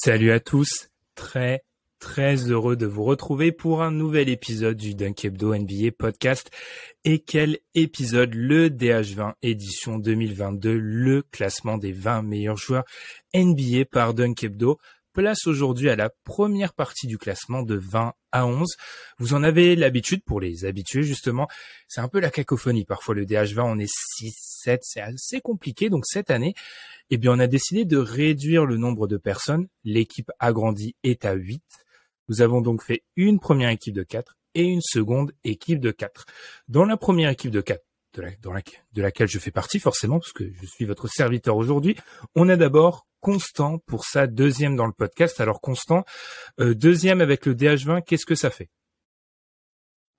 Salut à tous, très heureux de vous retrouver pour un nouvel épisode du Dunk Hebdo NBA Podcast. Et quel épisode, le DH20 édition 2022, le classement des 20 meilleurs joueurs NBA par Dunk Hebdo. Place aujourd'hui à la première partie du classement de 20 à 11. Vous en avez l'habitude, pour les habitués justement, c'est un peu la cacophonie. Parfois le DH20, on est 6, 7, c'est assez compliqué. Donc cette année, on a décidé de réduire le nombre de personnes. L'équipe agrandie est à 8. Nous avons donc fait une première équipe de 4 et une seconde équipe de 4. Dans la première équipe de 4, de laquelle je fais partie forcément, parce que je suis votre serviteur aujourd'hui, on a d'abord Constant pour sa deuxième dans le podcast. Alors Constant, deuxième avec le DH20, qu'est-ce que ça fait ?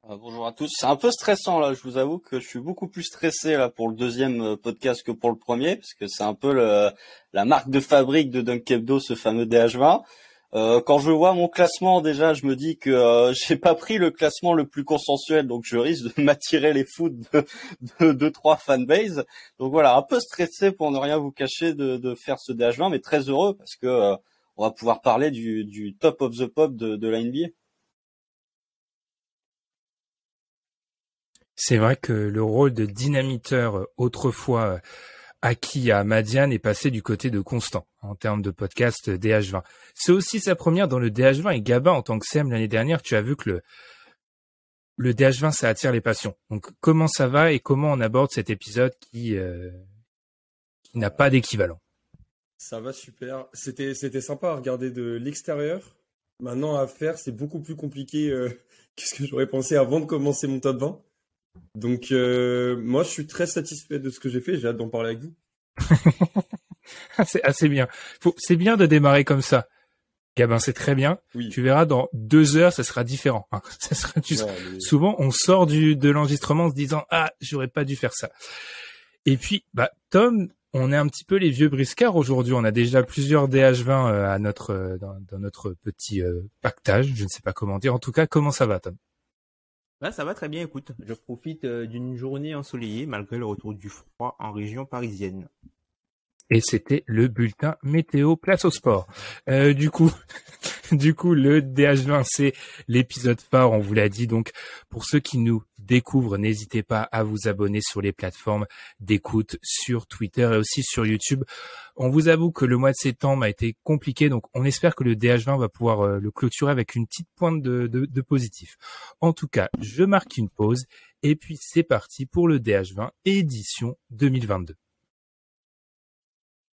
Bonjour à tous. C'est un peu stressant là. Je vous avoue que je suis beaucoup plus stressé là pour le deuxième podcast que pour le premier, parce que c'est un peu la marque de fabrique de Dunk Hebdo, ce fameux DH20. Quand je vois mon classement, déjà, je me dis que j'ai pas pris le classement le plus consensuel, donc je risque de m'attirer les foudres de 3 fanbases. Donc voilà, un peu stressé pour ne rien vous cacher de faire ce DH20, mais très heureux parce que on va pouvoir parler du top of the pop de la NBA. C'est vrai que le rôle de dynamiteur autrefois acquis à Madiane est passé du côté de Constant en termes de podcast DH20. C'est aussi sa première dans le DH20 et Gabin en tant que CM l'année dernière, tu as vu que le DH20 ça attire les passions. Donc comment ça va et comment on aborde cet épisode qui n'a pas d'équivalent? Ça va super. C'était sympa à regarder de l'extérieur. Maintenant à faire, c'est beaucoup plus compliqué que ce que j'aurais pensé avant de commencer mon top 20. Donc moi je suis très satisfait de ce que j'ai fait, j'ai hâte d'en parler avec vous. C'est assez bien. C'est bien de démarrer comme ça. Gabin, c'est très bien. Oui. Tu verras, dans 2 heures, ça sera différent. Ça sera Souvent, on sort de l'enregistrement en se disant « Ah, j'aurais pas dû faire ça ». Et puis, Tom, on est un petit peu les vieux briscards aujourd'hui. On a déjà plusieurs DH20 dans notre petit pactage. Je ne sais pas comment dire. En tout cas, comment ça va, Tom ? Ça va très bien, écoute. Je profite d'une journée ensoleillée malgré le retour du froid en région parisienne. Et c'était le bulletin météo place au sport. Du coup, le DH20, c'est l'épisode phare, on vous l'a dit. Donc, pour ceux qui nous découvrent, n'hésitez pas à vous abonner sur les plateformes d'écoute, sur Twitter et aussi sur YouTube. On vous avoue que le mois de septembre a été compliqué, donc on espère que le DH20 va pouvoir le clôturer avec une petite pointe de positif. En tout cas, je marque une pause et puis c'est parti pour le DH20 édition 2022.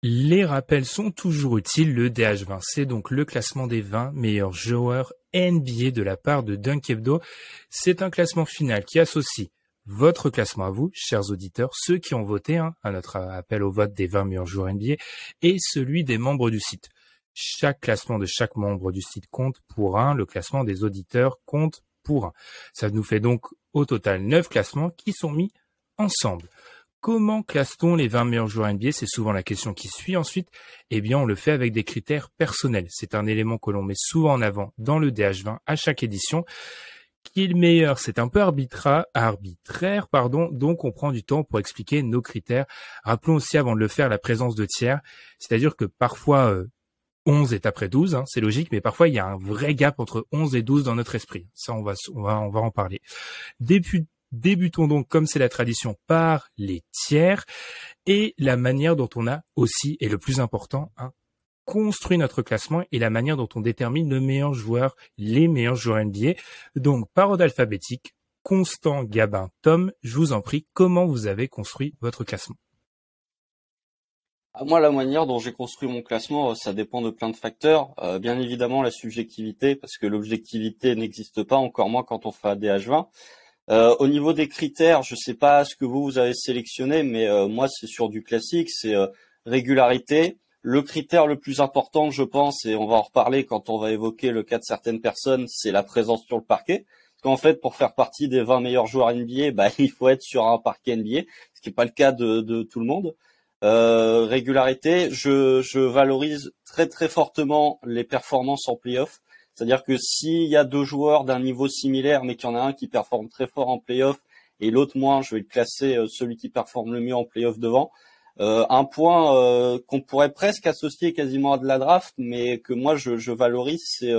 Les rappels sont toujours utiles. Le DH20, c'est donc le classement des 20 meilleurs joueurs NBA de la part de Dunk Hebdo. C'est un classement final qui associe votre classement à vous, chers auditeurs, ceux qui ont voté à notre appel au vote des 20 meilleurs joueurs NBA, et celui des membres du site. Chaque classement de chaque membre du site compte pour un. Le classement des auditeurs compte pour un. Ça nous fait donc au total 9 classements qui sont mis ensemble. Comment classe-t-on les 20 meilleurs joueurs NBA ? C'est souvent la question qui suit ensuite. On le fait avec des critères personnels. C'est un élément que l'on met souvent en avant dans le DH20 à chaque édition. Qui est le meilleur ? C'est un peu arbitraire, donc on prend du temps pour expliquer nos critères. Rappelons aussi avant de le faire la présence de tiers, c'est-à-dire que parfois 11 est après 12, c'est logique, mais parfois il y a un vrai gap entre 11 et 12 dans notre esprit. Ça, on va en parler. Débutons donc, comme c'est la tradition, par les tiers et la manière dont on a aussi, et le plus important, construit notre classement et la manière dont on détermine les meilleurs joueurs NBA. Donc, par ordre alphabétique, Constant, Gabin, Tom, je vous en prie, comment vous avez construit votre classement ? Moi, la manière dont j'ai construit mon classement, ça dépend de plein de facteurs. Bien évidemment, la subjectivité, parce que l'objectivité n'existe pas, encore moins quand on fait un DH20. Au niveau des critères, je sais pas ce que vous avez sélectionné, mais moi c'est sur du classique, c'est régularité. Le critère le plus important, je pense, et on va en reparler quand on va évoquer le cas de certaines personnes, c'est la présence sur le parquet. Parce qu'en fait, pour faire partie des 20 meilleurs joueurs NBA, il faut être sur un parquet NBA, ce qui n'est pas le cas de tout le monde. Régularité, je valorise très très fortement les performances en play-off. C'est-à-dire que s'il y a 2 joueurs d'un niveau similaire, mais qu'il y en a un qui performe très fort en play-off et l'autre moins, je vais le classer celui qui performe le mieux en play-off devant. Un point qu'on pourrait presque associer quasiment à de la draft, mais que moi je valorise, c'est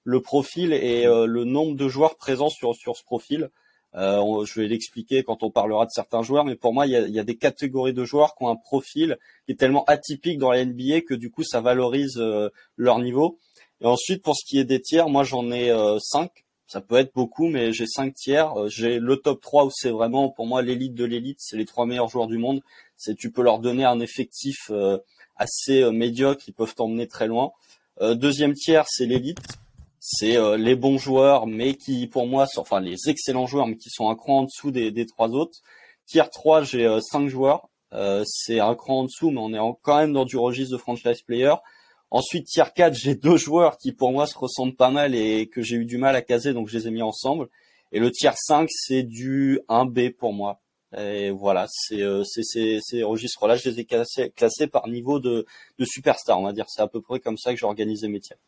le profil et le nombre de joueurs présents sur ce profil. Je vais l'expliquer quand on parlera de certains joueurs, mais pour moi, il y a des catégories de joueurs qui ont un profil qui est tellement atypique dans la NBA que du coup, ça valorise leur niveau. Et ensuite, pour ce qui est des tiers, moi, j'en ai 5. Ça peut être beaucoup, mais j'ai 5 tiers. J'ai le top 3 où c'est vraiment, pour moi, l'élite de l'élite. C'est les 3 meilleurs joueurs du monde. Tu peux leur donner un effectif assez médiocre. Ils peuvent t'emmener très loin. Deuxième tiers, c'est l'élite. C'est les bons joueurs, mais qui, pour moi, sont, enfin les excellents joueurs, mais qui sont un cran en dessous des 3 autres. Tier 3, j'ai 5 joueurs. C'est un cran en dessous, mais on est quand même dans du registre de franchise player. Ensuite, tier 4, j'ai 2 joueurs qui, pour moi, se ressemblent pas mal et que j'ai eu du mal à caser, donc je les ai mis ensemble. Et le tier 5, c'est du 1B pour moi. Et voilà, ces registres-là, je les ai classés par niveau de superstar, on va dire. C'est à peu près comme ça que j'ai organisé mes tiers.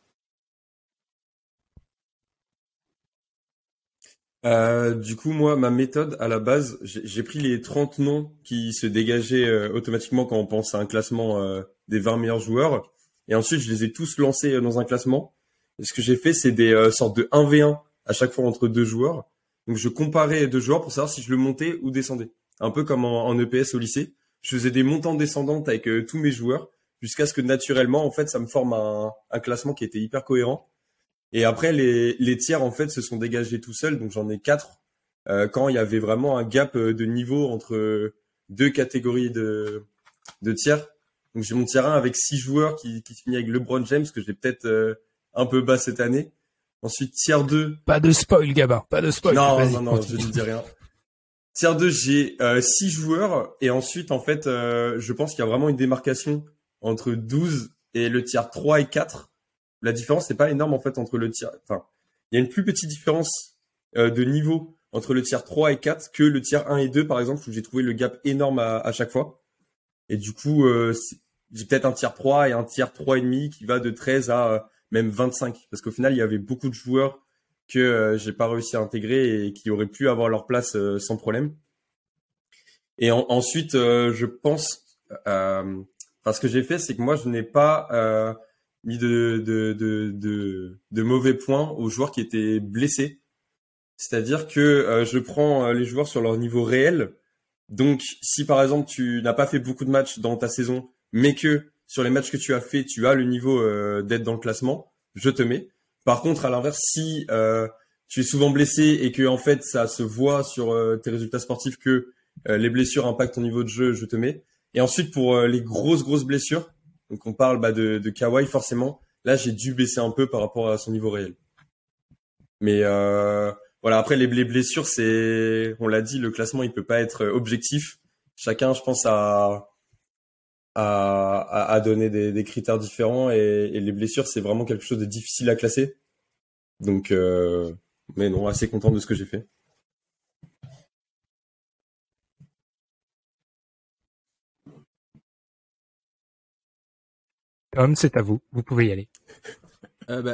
Du coup, moi, ma méthode, à la base, j'ai pris les 30 noms qui se dégageaient automatiquement quand on pense à un classement des 20 meilleurs joueurs. Et ensuite, je les ai tous lancés dans un classement. Et ce que j'ai fait, c'est des sortes de 1v1 à chaque fois entre 2 joueurs. Donc, je comparais 2 joueurs pour savoir si je le montais ou descendais. Un peu comme en EPS au lycée. Je faisais des montants descendantes avec tous mes joueurs jusqu'à ce que naturellement, en fait, ça me forme un classement qui était hyper cohérent. Et après, les tiers, en fait, se sont dégagés tout seuls. Donc, j'en ai 4 quand il y avait vraiment un gap de niveau entre 2 catégories de tiers. Donc, j'ai mon tiers 1 avec 6 joueurs qui finit avec LeBron James, que j'ai peut-être un peu bas cette année. Ensuite, tiers 2. Pas de spoil, Gabin, pas de spoil. Non, Vas-y, non, continue. je ne dis rien. Tiers 2, j'ai 6 joueurs. Et ensuite, en fait, je pense qu'il y a vraiment une démarcation entre 12 et le tiers 3 et 4. La différence n'est pas énorme en fait entre le tiers. Enfin, il y a une plus petite différence de niveau entre le tiers 3 et 4 que le tiers 1 et 2 par exemple, où j'ai trouvé le gap énorme à chaque fois. Et du coup, j'ai peut-être un tiers 3 et un tiers 3,5 qui va de 13 à même 25. Parce qu'au final, il y avait beaucoup de joueurs que j'ai pas réussi à intégrer et qui auraient pu avoir leur place sans problème. Et ensuite, je pense... Enfin, ce que j'ai fait, c'est que moi, je n'ai pas... mis de mauvais points aux joueurs qui étaient blessés. C'est-à-dire que je prends les joueurs sur leur niveau réel. Donc, si par exemple tu n'as pas fait beaucoup de matchs dans ta saison, mais que sur les matchs que tu as fait, tu as le niveau d'être dans le classement, je te mets. Par contre, à l'inverse, si tu es souvent blessé et que en fait ça se voit sur tes résultats sportifs que les blessures impactent ton niveau de jeu, je te mets. Et ensuite, pour les grosses blessures, donc on parle de Kawhi forcément. Là, j'ai dû baisser un peu par rapport à son niveau réel. Mais voilà, après les blessures, on l'a dit, le classement il peut pas être objectif. Chacun, je pense, a donné des critères différents et les blessures, c'est vraiment quelque chose de difficile à classer. Donc, mais non, assez content de ce que j'ai fait. Tom, c'est à vous. Vous pouvez y aller.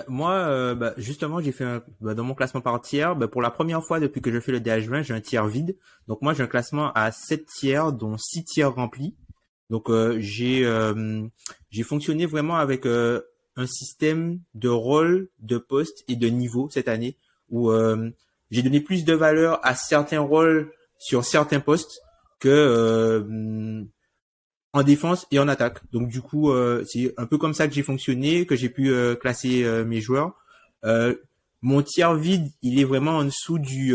Moi, justement, j'ai fait dans mon classement par tiers, pour la première fois depuis que je fais le DH20, j'ai un tiers vide. Donc moi, j'ai un classement à 7 tiers, dont 6 tiers remplis. Donc j'ai fonctionné vraiment avec un système de rôle, de poste et de niveau cette année, où j'ai donné plus de valeur à certains rôles sur certains postes que en défense et en attaque. Donc du coup, c'est un peu comme ça que j'ai fonctionné, que j'ai pu classer mes joueurs. Mon tiers vide, il est vraiment en dessous du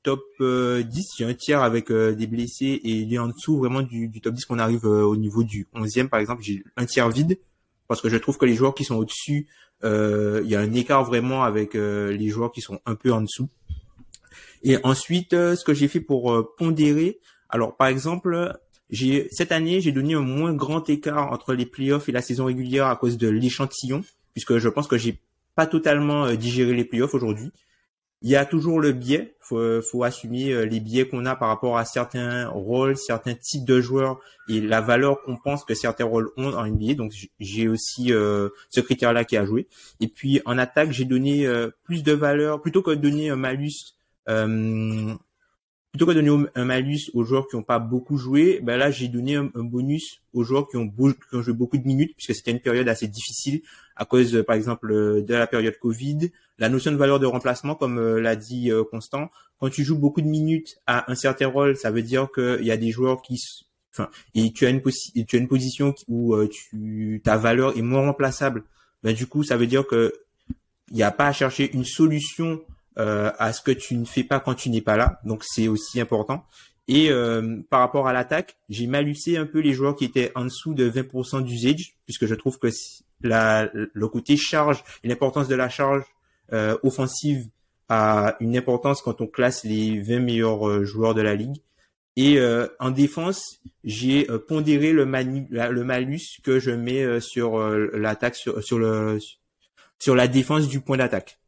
top 10. J'ai un tiers avec des blessés et il est en dessous vraiment du top 10 qu'on arrive au niveau du 11e par exemple. J'ai un tiers vide parce que je trouve que les joueurs qui sont au-dessus, il y a un écart vraiment avec les joueurs qui sont un peu en dessous. Et ensuite, ce que j'ai fait pour pondérer, alors par exemple, cette année, j'ai donné un moins grand écart entre les playoffs et la saison régulière à cause de l'échantillon, puisque je pense que j'ai pas totalement digéré les playoffs aujourd'hui. Il y a toujours le biais, faut assumer les biais qu'on a par rapport à certains rôles, certains types de joueurs et la valeur qu'on pense que certains rôles ont en NBA. Donc j'ai aussi ce critère-là qui a joué. Et puis en attaque, j'ai donné plus de valeur plutôt que de donner un malus plutôt que de donner un malus aux joueurs qui n'ont pas beaucoup joué, ben là j'ai donné un bonus aux joueurs qui ont joué beaucoup de minutes, puisque c'était une période assez difficile à cause, par exemple, de la période Covid. La notion de valeur de remplacement, comme l'a dit Constant, quand tu joues beaucoup de minutes à un certain rôle, ça veut dire qu'il y a des joueurs et tu as une position où ta valeur est moins remplaçable. Ben du coup, ça veut dire que il n'y a pas à chercher une solution à ce que tu ne fais pas quand tu n'es pas là. Donc, c'est aussi important. Et par rapport à l'attaque, j'ai malusé un peu les joueurs qui étaient en dessous de 20% d'usage, puisque je trouve que le côté charge et l'importance de la charge offensive a une importance quand on classe les 20 meilleurs joueurs de la ligue. Et en défense, j'ai pondéré le malus que je mets sur l'attaque, sur la défense du point d'attaque.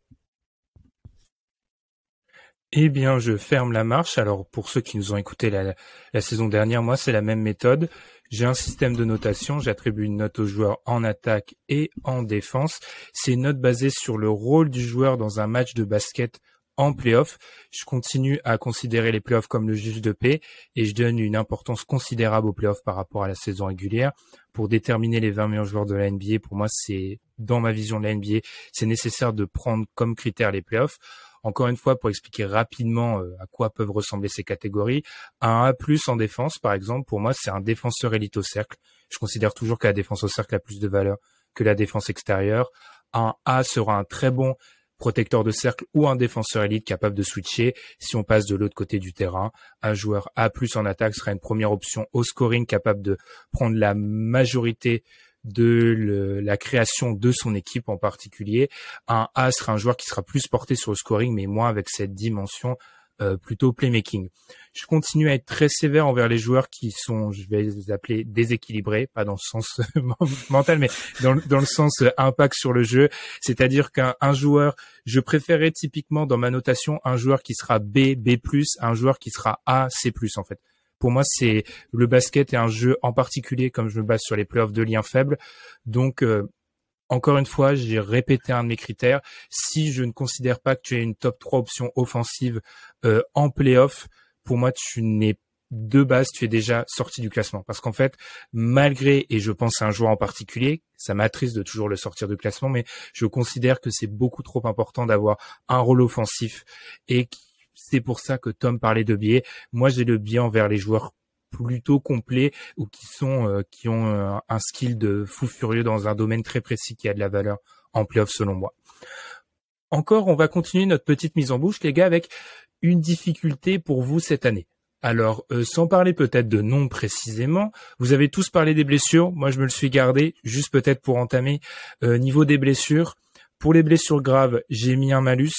Eh bien, je ferme la marche. Alors, pour ceux qui nous ont écouté la saison dernière, moi, c'est la même méthode. J'ai un système de notation. J'attribue une note aux joueurs en attaque et en défense. C'est une note basée sur le rôle du joueur dans un match de basket en play-off. Je continue à considérer les play-offs comme le juge de paix et je donne une importance considérable aux play-offs par rapport à la saison régulière. Pour déterminer les 20 meilleurs joueurs de la NBA, pour moi, c'est, dans ma vision de la NBA, c'est nécessaire de prendre comme critère les play-offs. Encore une fois, pour expliquer rapidement à quoi peuvent ressembler ces catégories, un A+ en défense, par exemple, pour moi, c'est un défenseur élite au cercle. Je considère toujours que la défense au cercle a plus de valeur que la défense extérieure. Un A sera un très bon protecteur de cercle ou un défenseur élite capable de switcher si on passe de l'autre côté du terrain. Un joueur A+ en attaque sera une première option au scoring capable de prendre la majorité de la création de son équipe en particulier. Un A sera un joueur qui sera plus porté sur le scoring, mais moins avec cette dimension plutôt playmaking. Je continue à être très sévère envers les joueurs qui sont, je vais les appeler déséquilibrés, pas dans le sens mental, mais dans le sens impact sur le jeu. C'est-à-dire qu'un joueur, je préférerais typiquement dans ma notation un joueur qui sera B, B+, un joueur qui sera A, C+, en fait. Pour moi, c'est le basket est un jeu en particulier, comme je me base sur les playoffs de liens faibles. Donc, encore une fois, j'ai répété un de mes critères. Si je ne considère pas que tu es une top 3 option offensive en playoff, pour moi, de base, tu es déjà sorti du classement. Parce qu'en fait, malgré, et je pense à un joueur en particulier, ça m'attriste de toujours le sortir du classement, mais je considère que c'est beaucoup trop important d'avoir un rôle offensif et c'est pour ça que Tom parlait de biais. Moi, j'ai le biais envers les joueurs plutôt complets ou qui ont un skill de fou furieux dans un domaine très précis qui a de la valeur en playoff selon moi. Encore, on va continuer notre petite mise en bouche, les gars, avec une difficulté pour vous cette année. Alors, sans parler peut-être de nom précisément, vous avez tous parlé des blessures. Moi, je me le suis gardé, juste peut-être pour entamer. Niveau des blessures, pour les blessures graves, j'ai mis un malus.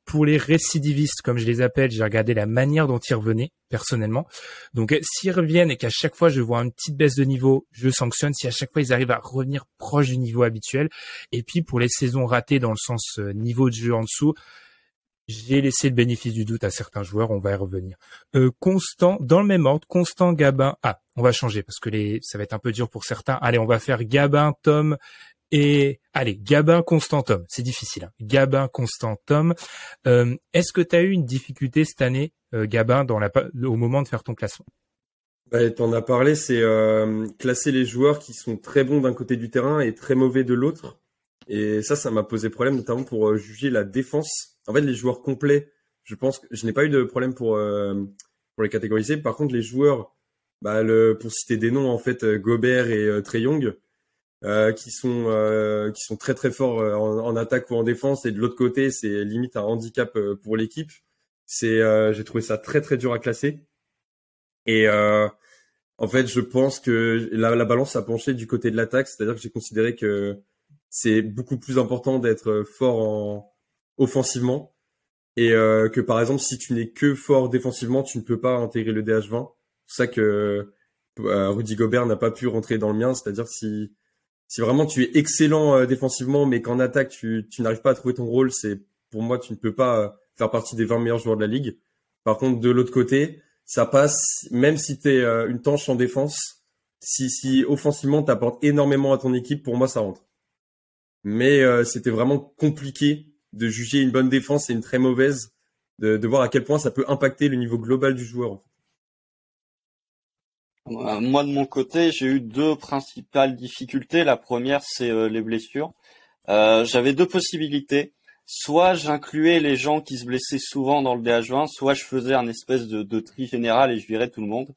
Pour les récidivistes, comme je les appelle, j'ai regardé la manière dont ils revenaient, personnellement. Donc, s'ils reviennent et qu'à chaque fois, je vois une petite baisse de niveau, je sanctionne. Si à chaque fois, ils arrivent à revenir proche du niveau habituel. Et puis, pour les saisons ratées dans le sens niveau de jeu en dessous, j'ai laissé le bénéfice du doute à certains joueurs, on va y revenir. Constant, dans le même ordre, Constant, Gabin. Ah, on va changer parce que ça va être un peu dur pour certains. Allez, on va faire Gabin, Tom et... Allez, Gabin, Constant, Tom. C'est difficile, hein. Gabin, Constant, Tom. Est-ce que tu as eu une difficulté cette année, Gabin, au moment de faire ton classement? T'en as parlé, c'est classer les joueurs qui sont très bons d'un côté du terrain et très mauvais de l'autre. Et ça m'a posé problème, notamment pour juger la défense. En fait, les joueurs complets, je pense que je n'ai pas eu de problème pour les catégoriser. Par contre, les joueurs, pour citer des noms, en fait, Gobert et Trae Young, qui sont très très forts en attaque ou en défense, et de l'autre côté, c'est limite un handicap pour l'équipe. J'ai trouvé ça très très dur à classer. Et en fait, je pense que la balance a penché du côté de l'attaque, c'est-à-dire que j'ai considéré que c'est beaucoup plus important d'être fort offensivement et que par exemple si tu n'es que fort défensivement, tu ne peux pas intégrer le DH20. C'est pour ça que Rudy Gobert n'a pas pu rentrer dans le mien, c'est-à-dire si vraiment tu es excellent défensivement mais qu'en attaque tu n'arrives pas à trouver ton rôle, pour moi tu ne peux pas faire partie des 20 meilleurs joueurs de la ligue. Par contre de l'autre côté, ça passe même si tu es une tanche en défense, si offensivement tu apportes énormément à ton équipe, pour moi ça rentre. Mais c'était vraiment compliqué de juger une bonne défense et une très mauvaise de voir à quel point ça peut impacter le niveau global du joueur. Moi, de mon côté, j'ai eu deux principales difficultés. La première, c'est les blessures. J'avais deux possibilités. Soit j'incluais les gens qui se blessaient souvent dans le DH20, soit je faisais un espèce de tri général et je virais tout le monde.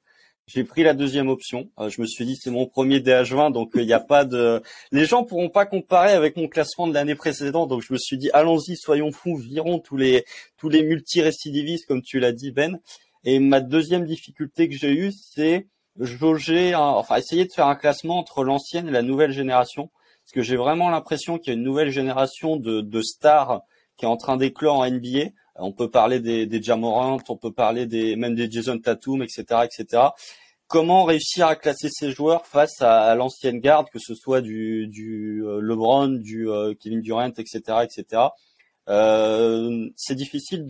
J'ai pris la deuxième option. Je me suis dit c'est mon premier DH20, donc il n'y a pas de. Les gens pourront pas comparer avec mon classement de l'année précédente, donc je me suis dit allons-y, soyons fous, virons tous les multirécidivistes comme tu l'as dit Ben. Et ma deuxième difficulté que j'ai eue, c'est essayer de faire un classement entre l'ancienne et la nouvelle génération. Parce que j'ai vraiment l'impression qu'il y a une nouvelle génération de stars qui est en train d'éclore en NBA. On peut parler des Ja Morant, on peut parler même des Jason Tatum, etc., etc. Comment réussir à classer ces joueurs face à l'ancienne garde, que ce soit du LeBron, du Kevin Durant, etc., etc. C'est difficile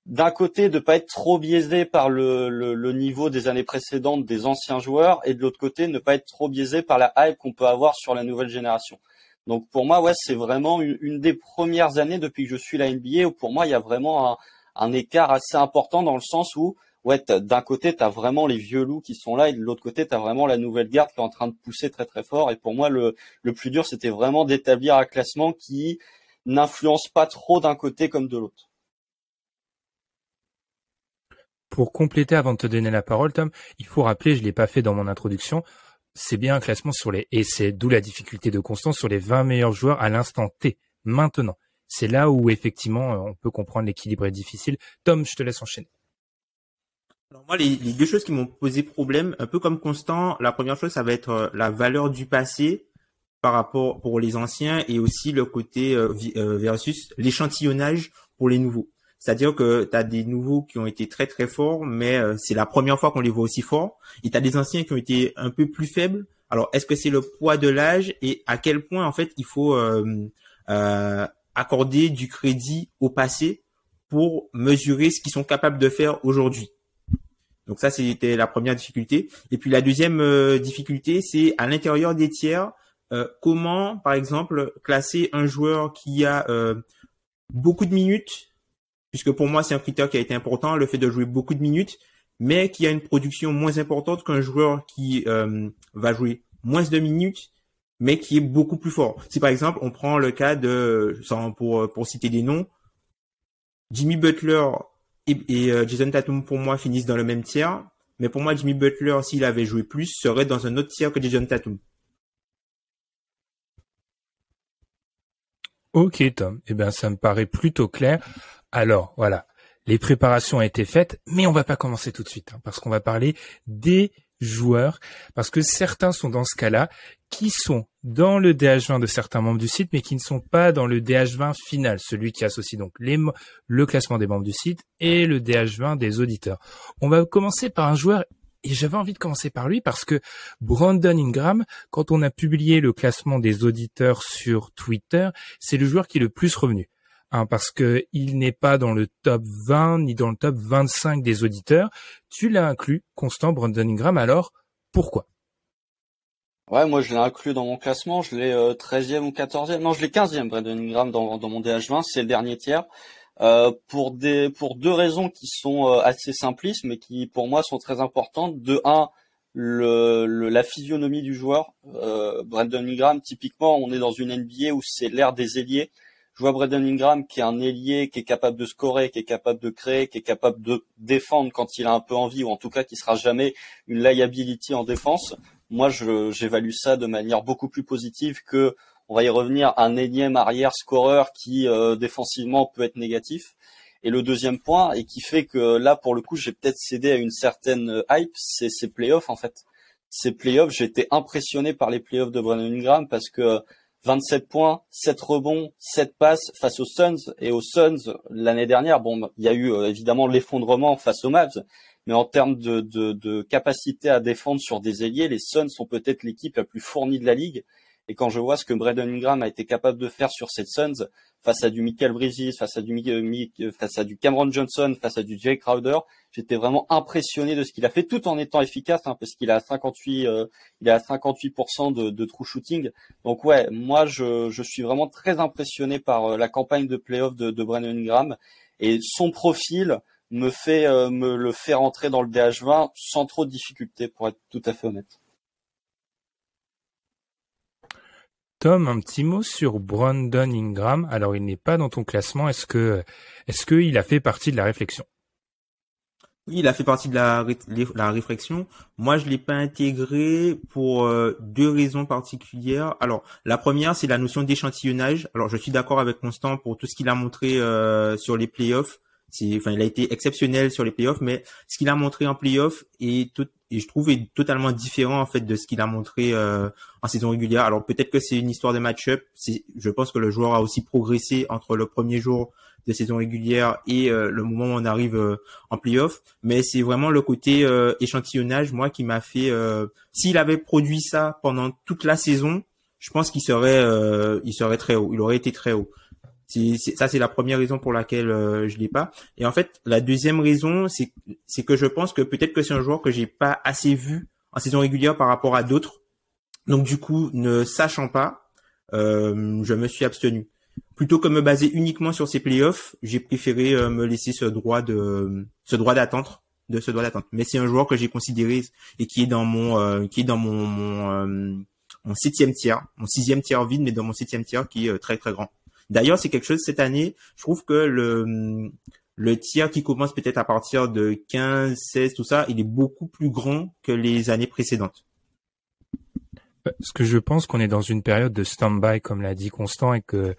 d'un côté de pas être trop biaisé par le niveau des années précédentes des anciens joueurs et de l'autre côté ne pas être trop biaisé par la hype qu'on peut avoir sur la nouvelle génération. Donc pour moi, ouais, c'est vraiment une des premières années depuis que je suis la NBA où pour moi il y a vraiment un écart assez important dans le sens où ouais, d'un côté t'as vraiment les vieux loups qui sont là et de l'autre côté t'as vraiment la nouvelle garde qui est en train de pousser très très fort. Et pour moi le plus dur c'était vraiment d'établir un classement qui n'influence pas trop d'un côté comme de l'autre. Pour compléter avant de te donner la parole, Tom, il faut rappeler, je l'ai pas fait dans mon introduction, c'est bien un classement et c'est d'où la difficulté de Constance sur les 20 meilleurs joueurs à l'instant T, maintenant. C'est là où effectivement on peut comprendre l'équilibre est difficile. Tom, je te laisse enchaîner. Alors moi, les deux choses qui m'ont posé problème, un peu comme Constant, la première chose, ça va être la valeur du passé par rapport pour les anciens et aussi le côté versus l'échantillonnage pour les nouveaux. C'est-à-dire que tu as des nouveaux qui ont été très très forts, mais c'est la première fois qu'on les voit aussi forts. Et tu as des anciens qui ont été un peu plus faibles. Alors, est-ce que c'est le poids de l'âge et à quel point, en fait, il faut accorder du crédit au passé pour mesurer ce qu'ils sont capables de faire aujourd'hui? Donc ça, c'était la première difficulté. Et puis la deuxième difficulté, c'est à l'intérieur des tiers, comment, par exemple, classer un joueur qui a beaucoup de minutes, puisque pour moi, c'est un critère qui a été important, le fait de jouer beaucoup de minutes, mais qui a une production moins importante qu'un joueur qui va jouer moins de minutes, mais qui est beaucoup plus fort. Si par exemple, on prend le cas pour citer des noms, Jimmy Butler et Jason Tatum, pour moi, finissent dans le même tiers, mais pour moi, Jimmy Butler, s'il avait joué plus, serait dans un autre tiers que Jason Tatum. Ok, Tom. Eh bien, ça me paraît plutôt clair. Alors, voilà. Les préparations ont été faites, mais on va pas commencer tout de suite, parce qu'on va parler des joueurs, parce que certains sont dans ce cas-là, qui sont dans le DH20 de certains membres du site, mais qui ne sont pas dans le DH20 final, celui qui associe donc le classement des membres du site et le DH20 des auditeurs. On va commencer par un joueur. Et j'avais envie de commencer par lui parce que Brandon Ingram, quand on a publié le classement des auditeurs sur Twitter, c'est le joueur qui est le plus revenu. Parce que il n'est pas dans le top 20 ni dans le top 25 des auditeurs. Tu l'as inclus, Constant, Brandon Ingram. Alors, pourquoi? Ouais, moi je l'ai inclus dans mon classement. Je l'ai 13e ou 14e. Non, je l'ai 15e, Brandon Ingram, dans mon DH20. C'est le dernier tiers. Pour deux raisons qui sont assez simplistes, mais qui pour moi sont très importantes. De un, la physionomie du joueur. Brandon Ingram, typiquement, on est dans une NBA où c'est l'ère des ailiers. Je vois Brandon Ingram qui est un ailier qui est capable de scorer, qui est capable de créer, qui est capable de défendre quand il a un peu envie, ou en tout cas qui sera jamais une liability en défense. Moi, j'évalue ça de manière beaucoup plus positive que, on va y revenir, un énième arrière scoreur qui défensivement peut être négatif. Et le deuxième point, et qui fait que là, pour le coup, j'ai peut-être cédé à une certaine hype, c'est ces playoffs en fait. Ces playoffs, j'ai été impressionné par les playoffs de Brandon Ingram parce que 27 points, 7 rebonds, 7 passes face aux Suns. Et aux Suns, l'année dernière, bon, il y a eu évidemment l'effondrement face aux Mavs. Mais en termes de capacité à défendre sur des ailiers, les Suns sont peut-être l'équipe la plus fournie de la ligue. Et quand je vois ce que Brandon Ingram a été capable de faire sur cette Suns, face à du Michael Bridges, face à du Cameron Johnson, face à du Jay Crowder, j'étais vraiment impressionné de ce qu'il a fait, tout en étant efficace, parce qu'il a 58% de true shooting. Donc ouais, moi je suis vraiment très impressionné par la campagne de playoff de Brandon Ingram, et son profil me le fait rentrer dans le DH20 sans trop de difficulté, pour être tout à fait honnête. Tom, un petit mot sur Brandon Ingram. Alors, il n'est pas dans ton classement. Est-ce que il a fait partie de la réflexion? Oui, il a fait partie de la réflexion. Moi, je l'ai pas intégré pour deux raisons particulières. Alors, la première, c'est la notion d'échantillonnage. Alors, je suis d'accord avec Constant pour tout ce qu'il a montré sur les playoffs. Il a été exceptionnel sur les playoffs, mais ce qu'il a montré en playoffs et je trouve est totalement différent en fait de ce qu'il a montré en saison régulière. Alors peut-être que c'est une histoire de match-up. Je pense que le joueur a aussi progressé entre le premier jour de saison régulière et le moment où on arrive en playoff. Mais c'est vraiment le côté échantillonnage, moi, qui m'a fait. S'il avait produit ça pendant toute la saison, je pense qu'il serait très haut. Il aurait été très haut. Ça, c'est la première raison pour laquelle je l'ai pas. Et en fait, la deuxième raison, c'est que je pense que peut-être que c'est un joueur que j'ai pas assez vu en saison régulière par rapport à d'autres. Donc du coup, ne sachant pas, je me suis abstenu. Plutôt que me baser uniquement sur ses playoffs, j'ai préféré me laisser ce droit d'attente. Mais c'est un joueur que j'ai considéré et qui est dans mon septième tiers, mon sixième tiers vide, mais dans mon septième tiers qui est très très grand. D'ailleurs, c'est quelque chose cette année, je trouve que le tiers qui commence peut-être à partir de 15, 16, tout ça, il est beaucoup plus grand que les années précédentes. Parce que je pense qu'on est dans une période de stand-by, comme l'a dit Constant, et que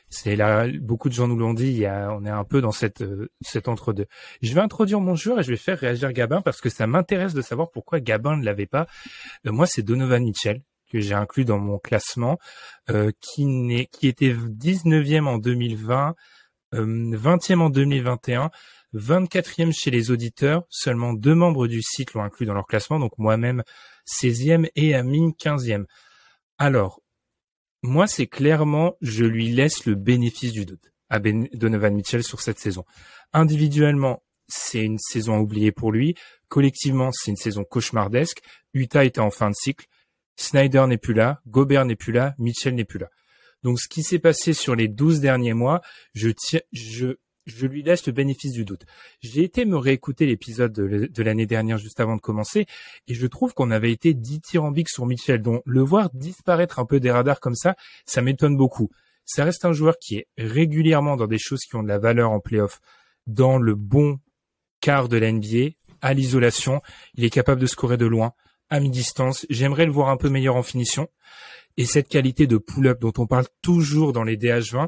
c'est là, beaucoup de gens nous l'ont dit, on est un peu dans cet entre-deux. Je vais introduire mon joueur et je vais faire réagir Gabin parce que ça m'intéresse de savoir pourquoi Gabin ne l'avait pas. Moi, c'est Donovan Mitchell, que j'ai inclus dans mon classement, qui était 19e en 2020, 20e en 2021, 24e chez les auditeurs. Seulement 2 membres du site l'ont inclus dans leur classement, donc moi-même 16e et Amine 15e. Alors, moi, c'est clairement, je lui laisse le bénéfice du doute à Donovan Mitchell sur cette saison. Individuellement, c'est une saison à oublier pour lui. Collectivement, c'est une saison cauchemardesque. Utah était en fin de cycle. Snyder n'est plus là, Gobert n'est plus là, Mitchell n'est plus là. Donc, ce qui s'est passé sur les 12 derniers mois, je lui laisse le bénéfice du doute. J'ai été me réécouter l'épisode de l'année dernière juste avant de commencer et je trouve qu'on avait été dithyrambique sur Mitchell. Donc, le voir disparaître un peu des radars comme ça m'étonne beaucoup. Ça reste un joueur qui est régulièrement dans des choses qui ont de la valeur en play-off, dans le bon quart de la NBA, à l'isolation. Il est capable de scorer de loin, à mi-distance. J'aimerais le voir un peu meilleur en finition. Et cette qualité de pull-up dont on parle toujours dans les DH20,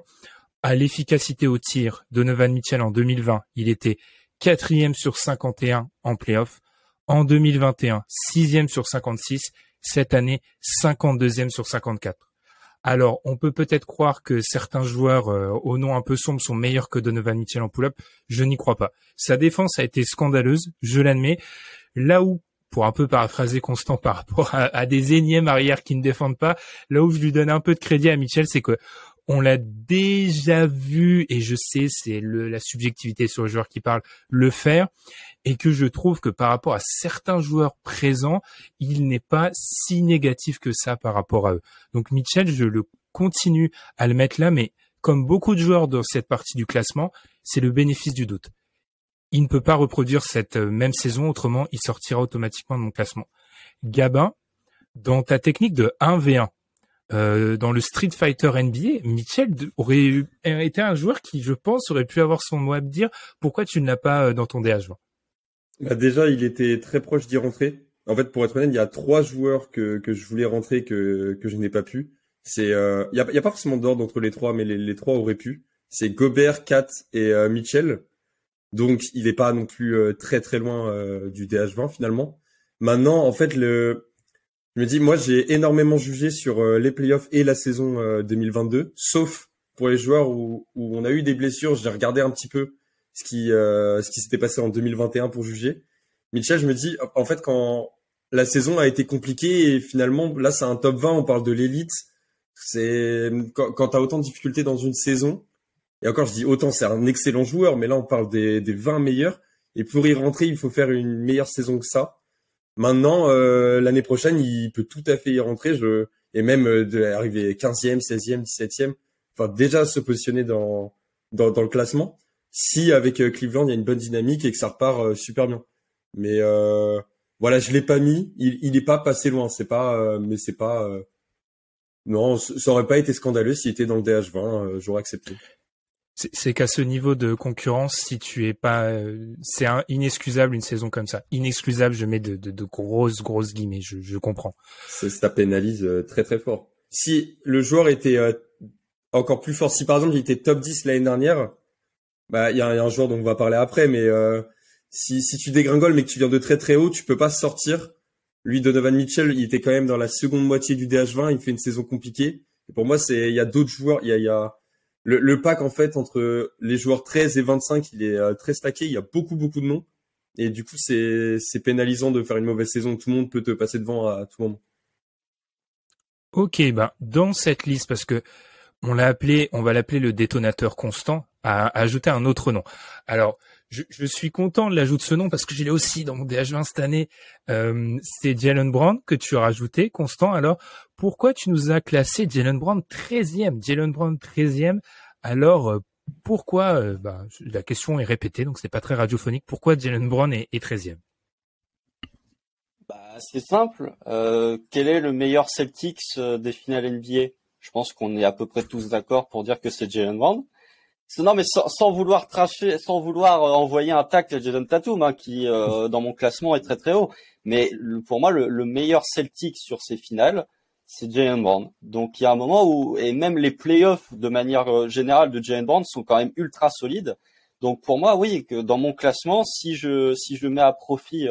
à l'efficacité au tir, Donovan Mitchell en 2020, il était 4e sur 51 en play-off. En 2021, 6e sur 56. Cette année, 52e sur 54. Alors, on peut peut-être croire que certains joueurs au nom un peu sombre sont meilleurs que Donovan Mitchell en pull-up. Je n'y crois pas. Sa défense a été scandaleuse, je l'admets. Là où, pour un peu paraphraser Constant par rapport à des énièmes arrières qui ne défendent pas, là où je lui donne un peu de crédit à Mitchell, c'est que on l'a déjà vu, et je sais, c'est la subjectivité sur le joueur qui parle, le faire, et que je trouve que par rapport à certains joueurs présents, il n'est pas si négatif que ça par rapport à eux. Donc Mitchell, je le continue à le mettre là, mais comme beaucoup de joueurs dans cette partie du classement, c'est le bénéfice du doute. Il ne peut pas reproduire cette même saison, autrement il sortira automatiquement de mon classement. Gabin, dans ta technique de 1v1, dans le Street Fighter NBA, Mitchell aurait été un joueur qui, je pense, aurait pu avoir son mot à dire. Pourquoi tu ne l'as pas dans ton DH20? Bah déjà, il était très proche d'y rentrer. En fait, pour être honnête, il y a 3 joueurs que je voulais rentrer que je n'ai pas pu. Il y a pas forcément d'ordre entre les 3, mais les 3 auraient pu. C'est Gobert, Kat et Mitchell. Donc, il est pas non plus très très loin du DH20 finalement. Maintenant, en fait, je me dis, moi, j'ai énormément jugé sur les playoffs et la saison 2022, sauf pour les joueurs où on a eu des blessures. J'ai regardé un petit peu ce qui s'était passé en 2021 pour juger. Mitchell, je me dis, en fait, quand la saison a été compliquée et finalement, là, c'est un top 20, on parle de l'élite. C'est quand t'as autant de difficultés dans une saison, et encore je dis autant, c'est un excellent joueur, mais là on parle des 20 meilleurs, et pour y rentrer, il faut faire une meilleure saison que ça. Maintenant, l'année prochaine, il peut tout à fait y rentrer, et même arriver 15e, 16e, 17e, enfin déjà se positionner dans le classement, si avec Cleveland il y a une bonne dynamique et que ça repart super bien. Mais voilà, je l'ai pas mis, il est pas passé loin, c'est pas mais c'est pas non, ça aurait pas été scandaleux s'il était dans le DH20, j'aurais accepté. C'est qu'à ce niveau de concurrence, si tu es pas, c'est inexcusable une saison comme ça. Inexcusable, je mets de grosses guillemets, je comprends. Ça pénalise très très fort. Si le joueur était encore plus fort, si par exemple il était top 10 l'année dernière, bah il y a un joueur dont on va parler après, mais si tu dégringoles mais que tu viens de très très haut, tu peux pas sortir. Lui, Donovan Mitchell, il était quand même dans la seconde moitié du DH20, il fait une saison compliquée. Et pour moi, il y a d'autres joueurs, il y a le pack en fait entre les joueurs 13 et 25, il est très stacké, il y a beaucoup de noms. Et du coup, c'est pénalisant de faire une mauvaise saison, tout le monde peut te passer devant à tout moment. Ok, ben dans cette liste, parce que on va l'appeler le détonateur constant, à ajouter un autre nom. Alors, je suis content de l'ajout de ce nom parce que je l'ai aussi dans mon DH20 cette année. C'est Jaylen Brown que tu as rajouté, Constant. Alors, pourquoi tu nous as classé Jaylen Brown 13e? Jaylen Brown 13e. Alors, pourquoi la question est répétée, donc c'est pas très radiophonique. Pourquoi Jaylen Brown est 13e? C'est simple. Quel est le meilleur Celtics des finales NBA? Je pense qu'on est à peu près tous d'accord pour dire que c'est Jaylen Brown. Non, mais sans vouloir tracher, sans vouloir envoyer un tact à Jason Tatum, qui dans mon classement est très très haut. Mais pour moi, le meilleur Celtic sur ces finales, c'est Jaylen Brown. Donc il y a un moment où, et même les playoffs de manière générale de Jaylen Brown sont quand même ultra solides. Donc pour moi, oui, que dans mon classement, si je mets à profit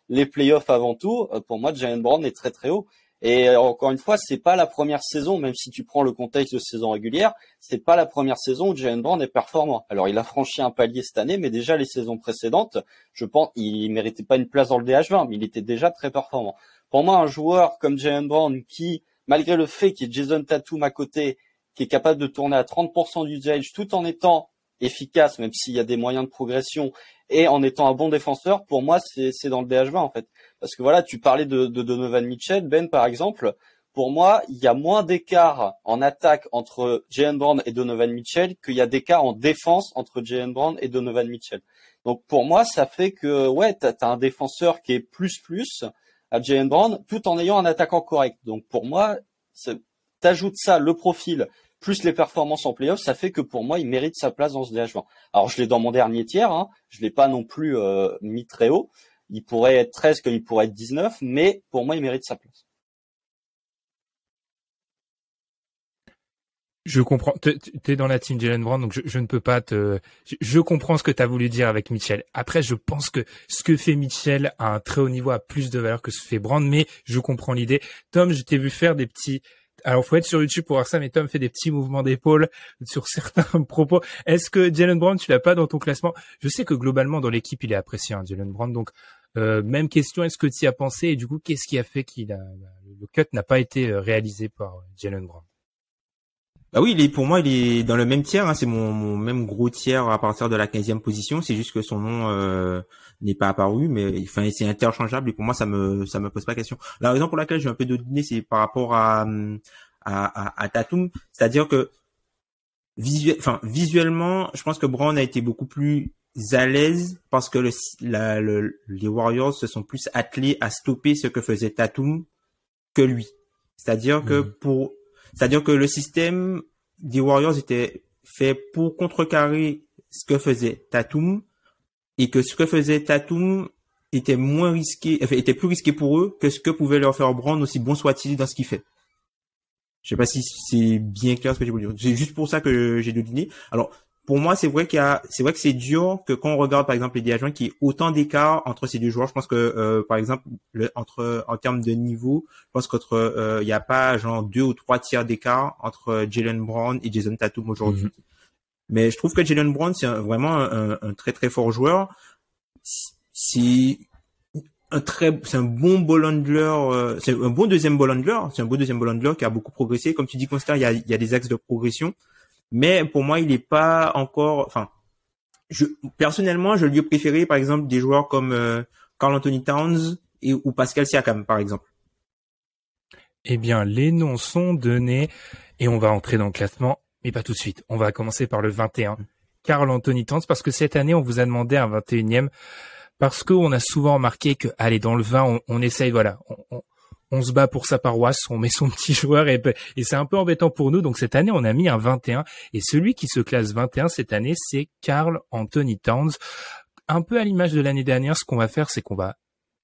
les playoffs avant tout, pour moi, Jaylen Brown est très très haut. Et encore une fois, c'est pas la première saison, même si tu prends le contexte de saison régulière, c'est pas la première saison où Jaylen Brown est performant. Alors, il a franchi un palier cette année, mais déjà les saisons précédentes, je pense, il méritait pas une place dans le DH20, mais il était déjà très performant. Pour moi, un joueur comme Jaylen Brown qui, malgré le fait qu'il y ait Jason Tatum à côté, qui est capable de tourner à 30% d'usage tout en étant efficace, même s'il y a des moyens de progression, et en étant un bon défenseur, pour moi, c'est dans le DH20 en fait. Parce que voilà, tu parlais de Donovan Mitchell, Ben par exemple. Pour moi, il y a moins d'écart en attaque entre Jaylen Brown et Donovan Mitchell qu'il y a d'écart en défense entre Jaylen Brown et Donovan Mitchell. Donc pour moi, ça fait que ouais, t'as un défenseur qui est plus à Jaylen Brown, tout en ayant un attaquant correct. Donc pour moi, t'ajoutes ça, le profil plus les performances en playoff, ça fait que pour moi, il mérite sa place dans ce DH20. Alors je l'ai dans mon dernier tiers, je l'ai pas non plus mis très haut. Il pourrait être 13 comme il pourrait être 19, mais pour moi, il mérite sa place. Je comprends. T'es dans la team Jaylen Brown, donc je ne peux pas je comprends ce que t'as voulu dire avec Mitchell. Après, je pense que ce que fait Mitchell à un très haut niveau a plus de valeur que ce que fait Brown, mais je comprends l'idée. Tom, je t'ai vu faire des petits... Alors, faut être sur YouTube pour voir ça, mais Tom fait des petits mouvements d'épaule sur certains propos. Est-ce que Jaylen Brown, tu l'as pas dans ton classement? Je sais que globalement, dans l'équipe, il est apprécié, Jaylen Brown. Donc, même question, est-ce que tu y as pensé? Et du coup, qu'est-ce qui a fait le cut n'a pas été réalisé par Jaylen Brown? Bah oui, pour moi, il est dans le même tiers, c'est mon même gros tiers à partir de la 15e position. C'est juste que son nom n'est pas apparu, mais enfin c'est interchangeable et pour moi ça me pose pas question. La raison pour laquelle j'ai un peu donné, c'est par rapport à Tatum, c'est-à-dire que visuellement, je pense que Brown a été beaucoup plus à l'aise parce que les Warriors se sont plus attelés à stopper ce que faisait Tatum que lui. C'est-à-dire que le système des Warriors était fait pour contrecarrer ce que faisait Tatum et que ce que faisait Tatum était était plus risqué pour eux que ce que pouvait leur faire Brown, aussi bon soit-il dans ce qu'il fait. Je sais pas si c'est bien clair ce que j'ai voulu dire. C'est juste pour ça que j'ai deviné. Alors, pour moi, c'est vrai que c'est dur que quand on regarde, par exemple, les DH20, qu'il y ait autant d'écart entre ces deux joueurs. Je pense que, par exemple, en termes de niveau, je pense il y a pas, genre, 2 ou 3 tiers d'écart entre Jaylen Brown et Jason Tatum aujourd'hui. Mm-hmm. Mais je trouve que Jaylen Brown, c'est vraiment un très, très fort joueur. c'est un bon ball handler, c'est un bon deuxième ball handler, qui a beaucoup progressé. Comme tu dis, Constant, il y a des axes de progression, mais pour moi, il est pas encore, enfin, personnellement, je lui ai préféré, par exemple, des joueurs comme Karl Anthony Towns ou Pascal Siakam, par exemple. Eh bien, les noms sont donnés et on va entrer dans le classement, mais pas tout de suite. On va commencer par le 21. Karl Anthony Towns, parce que cette année, on vous a demandé un 21e, parce qu'on a souvent remarqué que, allez, dans le 20, on essaye, voilà, on se bat pour sa paroisse, on met son petit joueur et c'est un peu embêtant pour nous. Donc cette année, on a mis un 21 et celui qui se classe 21 cette année, c'est Karl Anthony Towns. Un peu à l'image de l'année dernière, ce qu'on va faire, c'est qu'on va,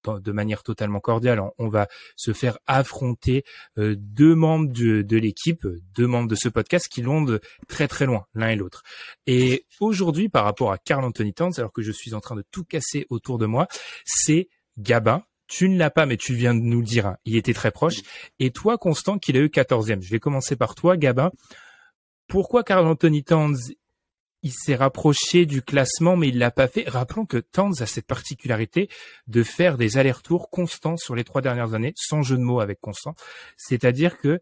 de manière totalement cordiale, on va se faire affronter deux membres de l'équipe, deux membres de ce podcast qui l'ont de très très loin, l'un et l'autre. Et aujourd'hui, par rapport à Karl Anthony Towns, alors que je suis en train de tout casser autour de moi, c'est Gabin. Tu ne l'as pas, mais tu viens de nous le dire, hein, il était très proche. Et toi, Constant, qu'il a eu 14e. Je vais commencer par toi, Gabin. Pourquoi Karl Anthony Towns, il s'est rapproché du classement, mais il l'a pas fait? Rappelons que Towns a cette particularité de faire des allers-retours constants sur les 3 dernières années, sans jeu de mots avec constant. C'est-à-dire que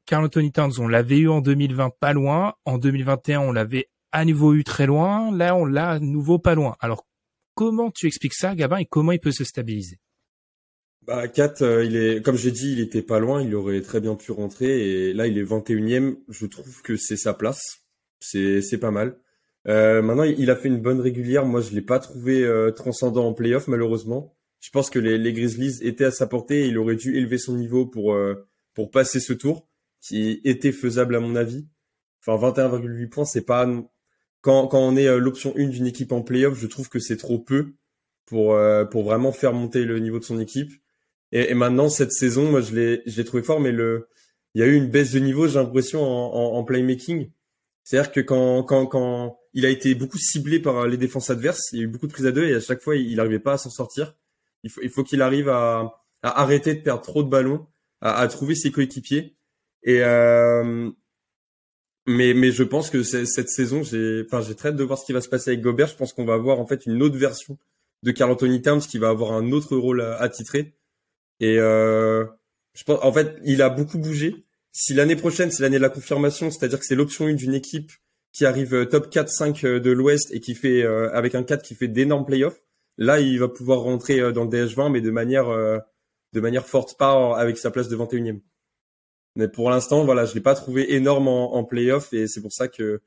Karl Anthony Towns, on l'avait eu en 2020 pas loin. En 2021, on l'avait à nouveau eu très loin. Là, on l'a à nouveau pas loin. Alors, comment tu expliques ça, Gabin, et comment il peut se stabiliser? Kat, comme j'ai dit, il était pas loin, il aurait très bien pu rentrer, et là, il est 21e. Je trouve que c'est sa place. C'est pas mal. Maintenant, il a fait une bonne régulière. Moi, je l'ai pas trouvé transcendant en playoff, malheureusement. Je pense que les Grizzlies étaient à sa portée et il aurait dû élever son niveau pour passer ce tour, qui était faisable à mon avis. Enfin, 21,8 points, c'est pas... Quand on est l'option 1 d'une équipe en playoff, je trouve que c'est trop peu pour vraiment faire monter le niveau de son équipe. Et maintenant, cette saison, moi, je l'ai trouvé fort, mais il y a eu une baisse de niveau, j'ai l'impression, en playmaking. C'est-à-dire que quand il a été beaucoup ciblé par les défenses adverses, il y a eu beaucoup de prises à deux et à chaque fois, il n'arrivait pas à s'en sortir. Il faut qu'il arrive à arrêter de perdre trop de ballons, à trouver ses coéquipiers. Et mais je pense que cette saison, j'ai très hâte de voir ce qui va se passer avec Gobert. Je pense qu'on va avoir en fait une autre version de Karl Anthony Towns qui va avoir un autre rôle à titrer. Et je pense, en fait, il a beaucoup bougé. Si l'année prochaine, c'est l'année de la confirmation, c'est-à-dire que c'est l'option 1 d'une équipe qui arrive top 4-5 de l'Ouest et qui fait avec un 4 qui fait d'énormes playoffs, là, il va pouvoir rentrer dans le DH20, mais de manière forte, pas avec sa place de 21e. Mais pour l'instant, voilà, je l'ai pas trouvé énorme en playoff et c'est pour ça qu'il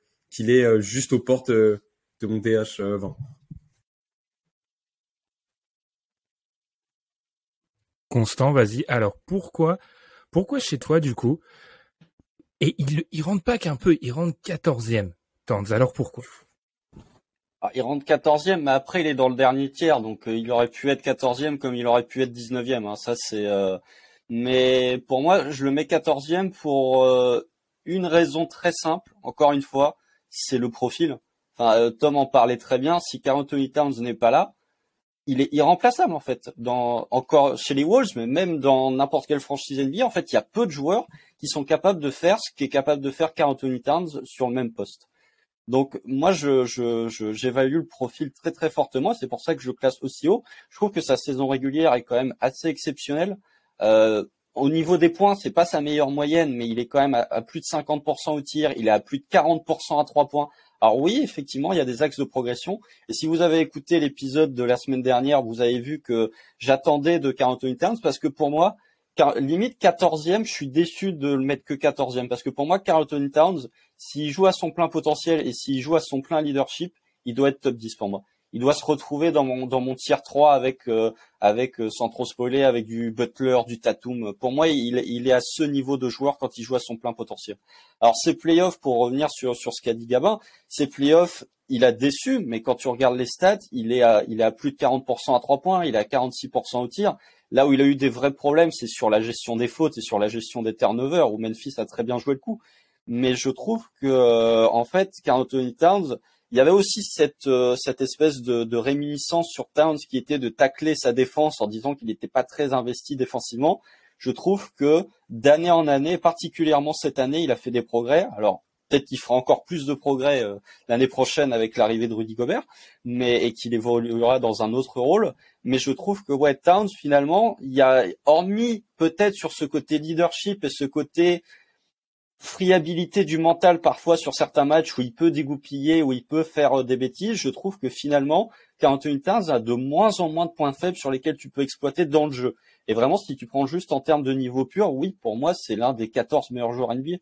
est juste aux portes de mon DH20. Constant, vas-y. Alors, pourquoi chez toi, du coup? Et il rentre pas qu'un peu, il rentre 14e. Towns, alors pourquoi? Il rentre 14e, mais après, il est dans le dernier tiers, donc il aurait pu être 14e comme il aurait pu être 19e. Hein. Ça, c'est... Mais pour moi, je le mets 14e pour une raison très simple, encore une fois, c'est le profil. Enfin, Tom en parlait très bien, si Karl Anthony Towns n'est pas là, il est irremplaçable en fait. Encore chez les Wolves, mais même dans n'importe quelle franchise NBA, en fait, il y a peu de joueurs qui sont capables de faire ce qu'est capable de faire Karl Anthony Towns sur le même poste. Donc moi, j'évalue le profil très très fortement. C'est pour ça que je le classe aussi haut. Je trouve que sa saison régulière est quand même assez exceptionnelle. Au niveau des points, c'est pas sa meilleure moyenne, mais il est quand même à plus de 50% au tir. Il est à plus de 40% à 3 points. Alors oui, effectivement, il y a des axes de progression. Et si vous avez écouté l'épisode de la semaine dernière, vous avez vu que j'attendais de Karl Anthony Towns parce que pour moi, limite 14e, je suis déçu de le mettre que 14e parce que pour moi, Karl Anthony Towns, s'il joue à son plein potentiel et s'il joue à son plein leadership, il doit être top 10 pour moi. Il doit se retrouver dans mon tier 3 avec sans trop spoiler, avec du Butler, du Tatum. Pour moi, il est à ce niveau de joueur quand il joue à son plein potentiel. Alors ces playoffs, pour revenir sur ce qu'a dit Gabin, ces playoffs, il a déçu, mais quand tu regardes les stats, il est à plus de 40% à 3 points, il est à 46% au tir. Là où il a eu des vrais problèmes, c'est sur la gestion des fautes et sur la gestion des turnovers, où Memphis a très bien joué le coup. Mais je trouve que en fait, Karl Anthony Towns, il y avait aussi cette espèce de réminiscence sur Towns qui était de tacler sa défense en disant qu'il n'était pas très investi défensivement. Je trouve que d'année en année, particulièrement cette année, il a fait des progrès. Alors, peut-être qu'il fera encore plus de progrès l'année prochaine avec l'arrivée de Rudy Gobert, et qu'il évoluera dans un autre rôle. Mais je trouve que Towns, finalement, il y a, hormis peut-être sur ce côté leadership et ce côté friabilité du mental parfois sur certains matchs où il peut dégoupiller, où il peut faire des bêtises, je trouve que finalement, Karl Anthony Towns a de moins en moins de points faibles sur lesquels tu peux exploiter dans le jeu. Et vraiment, si tu prends juste en termes de niveau pur, oui, pour moi, c'est l'un des 14 meilleurs joueurs NBA.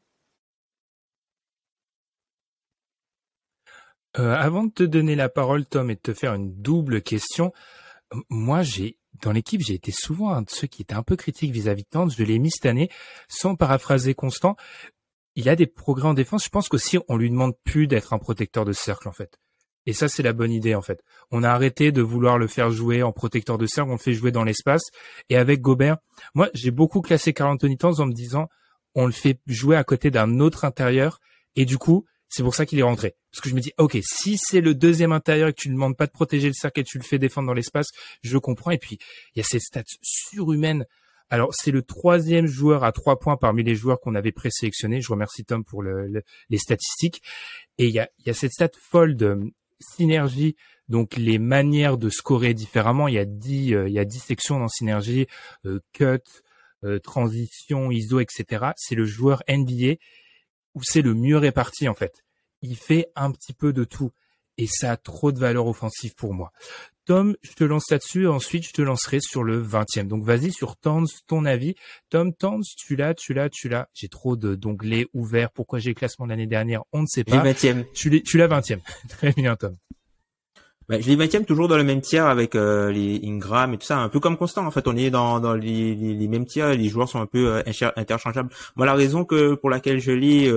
Avant de te donner la parole, Tom, et de te faire une double question, moi, dans l'équipe, j'ai été souvent un de ceux qui étaient un peu critiques vis-à-vis de Towns. Je l'ai mis cette année, sans paraphraser Constant. Il a des progrès en défense. Je pense qu'aussi, on lui demande plus d'être un protecteur de cercle, en fait. Et ça, c'est la bonne idée, en fait. On a arrêté de vouloir le faire jouer en protecteur de cercle. On le fait jouer dans l'espace. Et avec Gobert, moi, j'ai beaucoup classé Karl Anthony Towns en me disant, on le fait jouer à côté d'un autre intérieur. Et du coup, c'est pour ça qu'il est rentré. Parce que je me dis, ok, si c'est le deuxième intérieur et que tu ne demandes pas de protéger le cercle et tu le fais défendre dans l'espace, je comprends. Et puis, il y a ces stats surhumaines. Alors, c'est le 3e joueur à 3 points parmi les joueurs qu'on avait présélectionnés. Je remercie Tom pour les statistiques. Et il y a cette stat folle de synergie, donc les manières de scorer différemment. Il y a 10 sections dans synergie, cut, transition, ISO, etc. C'est le joueur NBA où c'est le mieux réparti, en fait. Il fait un petit peu de tout. Et ça a trop de valeur offensive pour moi. Tom, je te lance là-dessus, et ensuite je te lancerai sur le 20e. Donc vas-y sur Towns, ton avis. Tom, Towns, tu l'as. J'ai trop d'onglets ouverts. Pourquoi j'ai le classement de l'année dernière, on ne sait pas. J'ai 20e. Tu l'as 20e. Très bien, Tom. Je l'ai 20e toujours dans le même tiers avec les Ingram et tout ça, un peu comme Constant. En fait, on est dans les mêmes tiers, les joueurs sont un peu interchangeables. Moi, la raison pour laquelle je l'ai,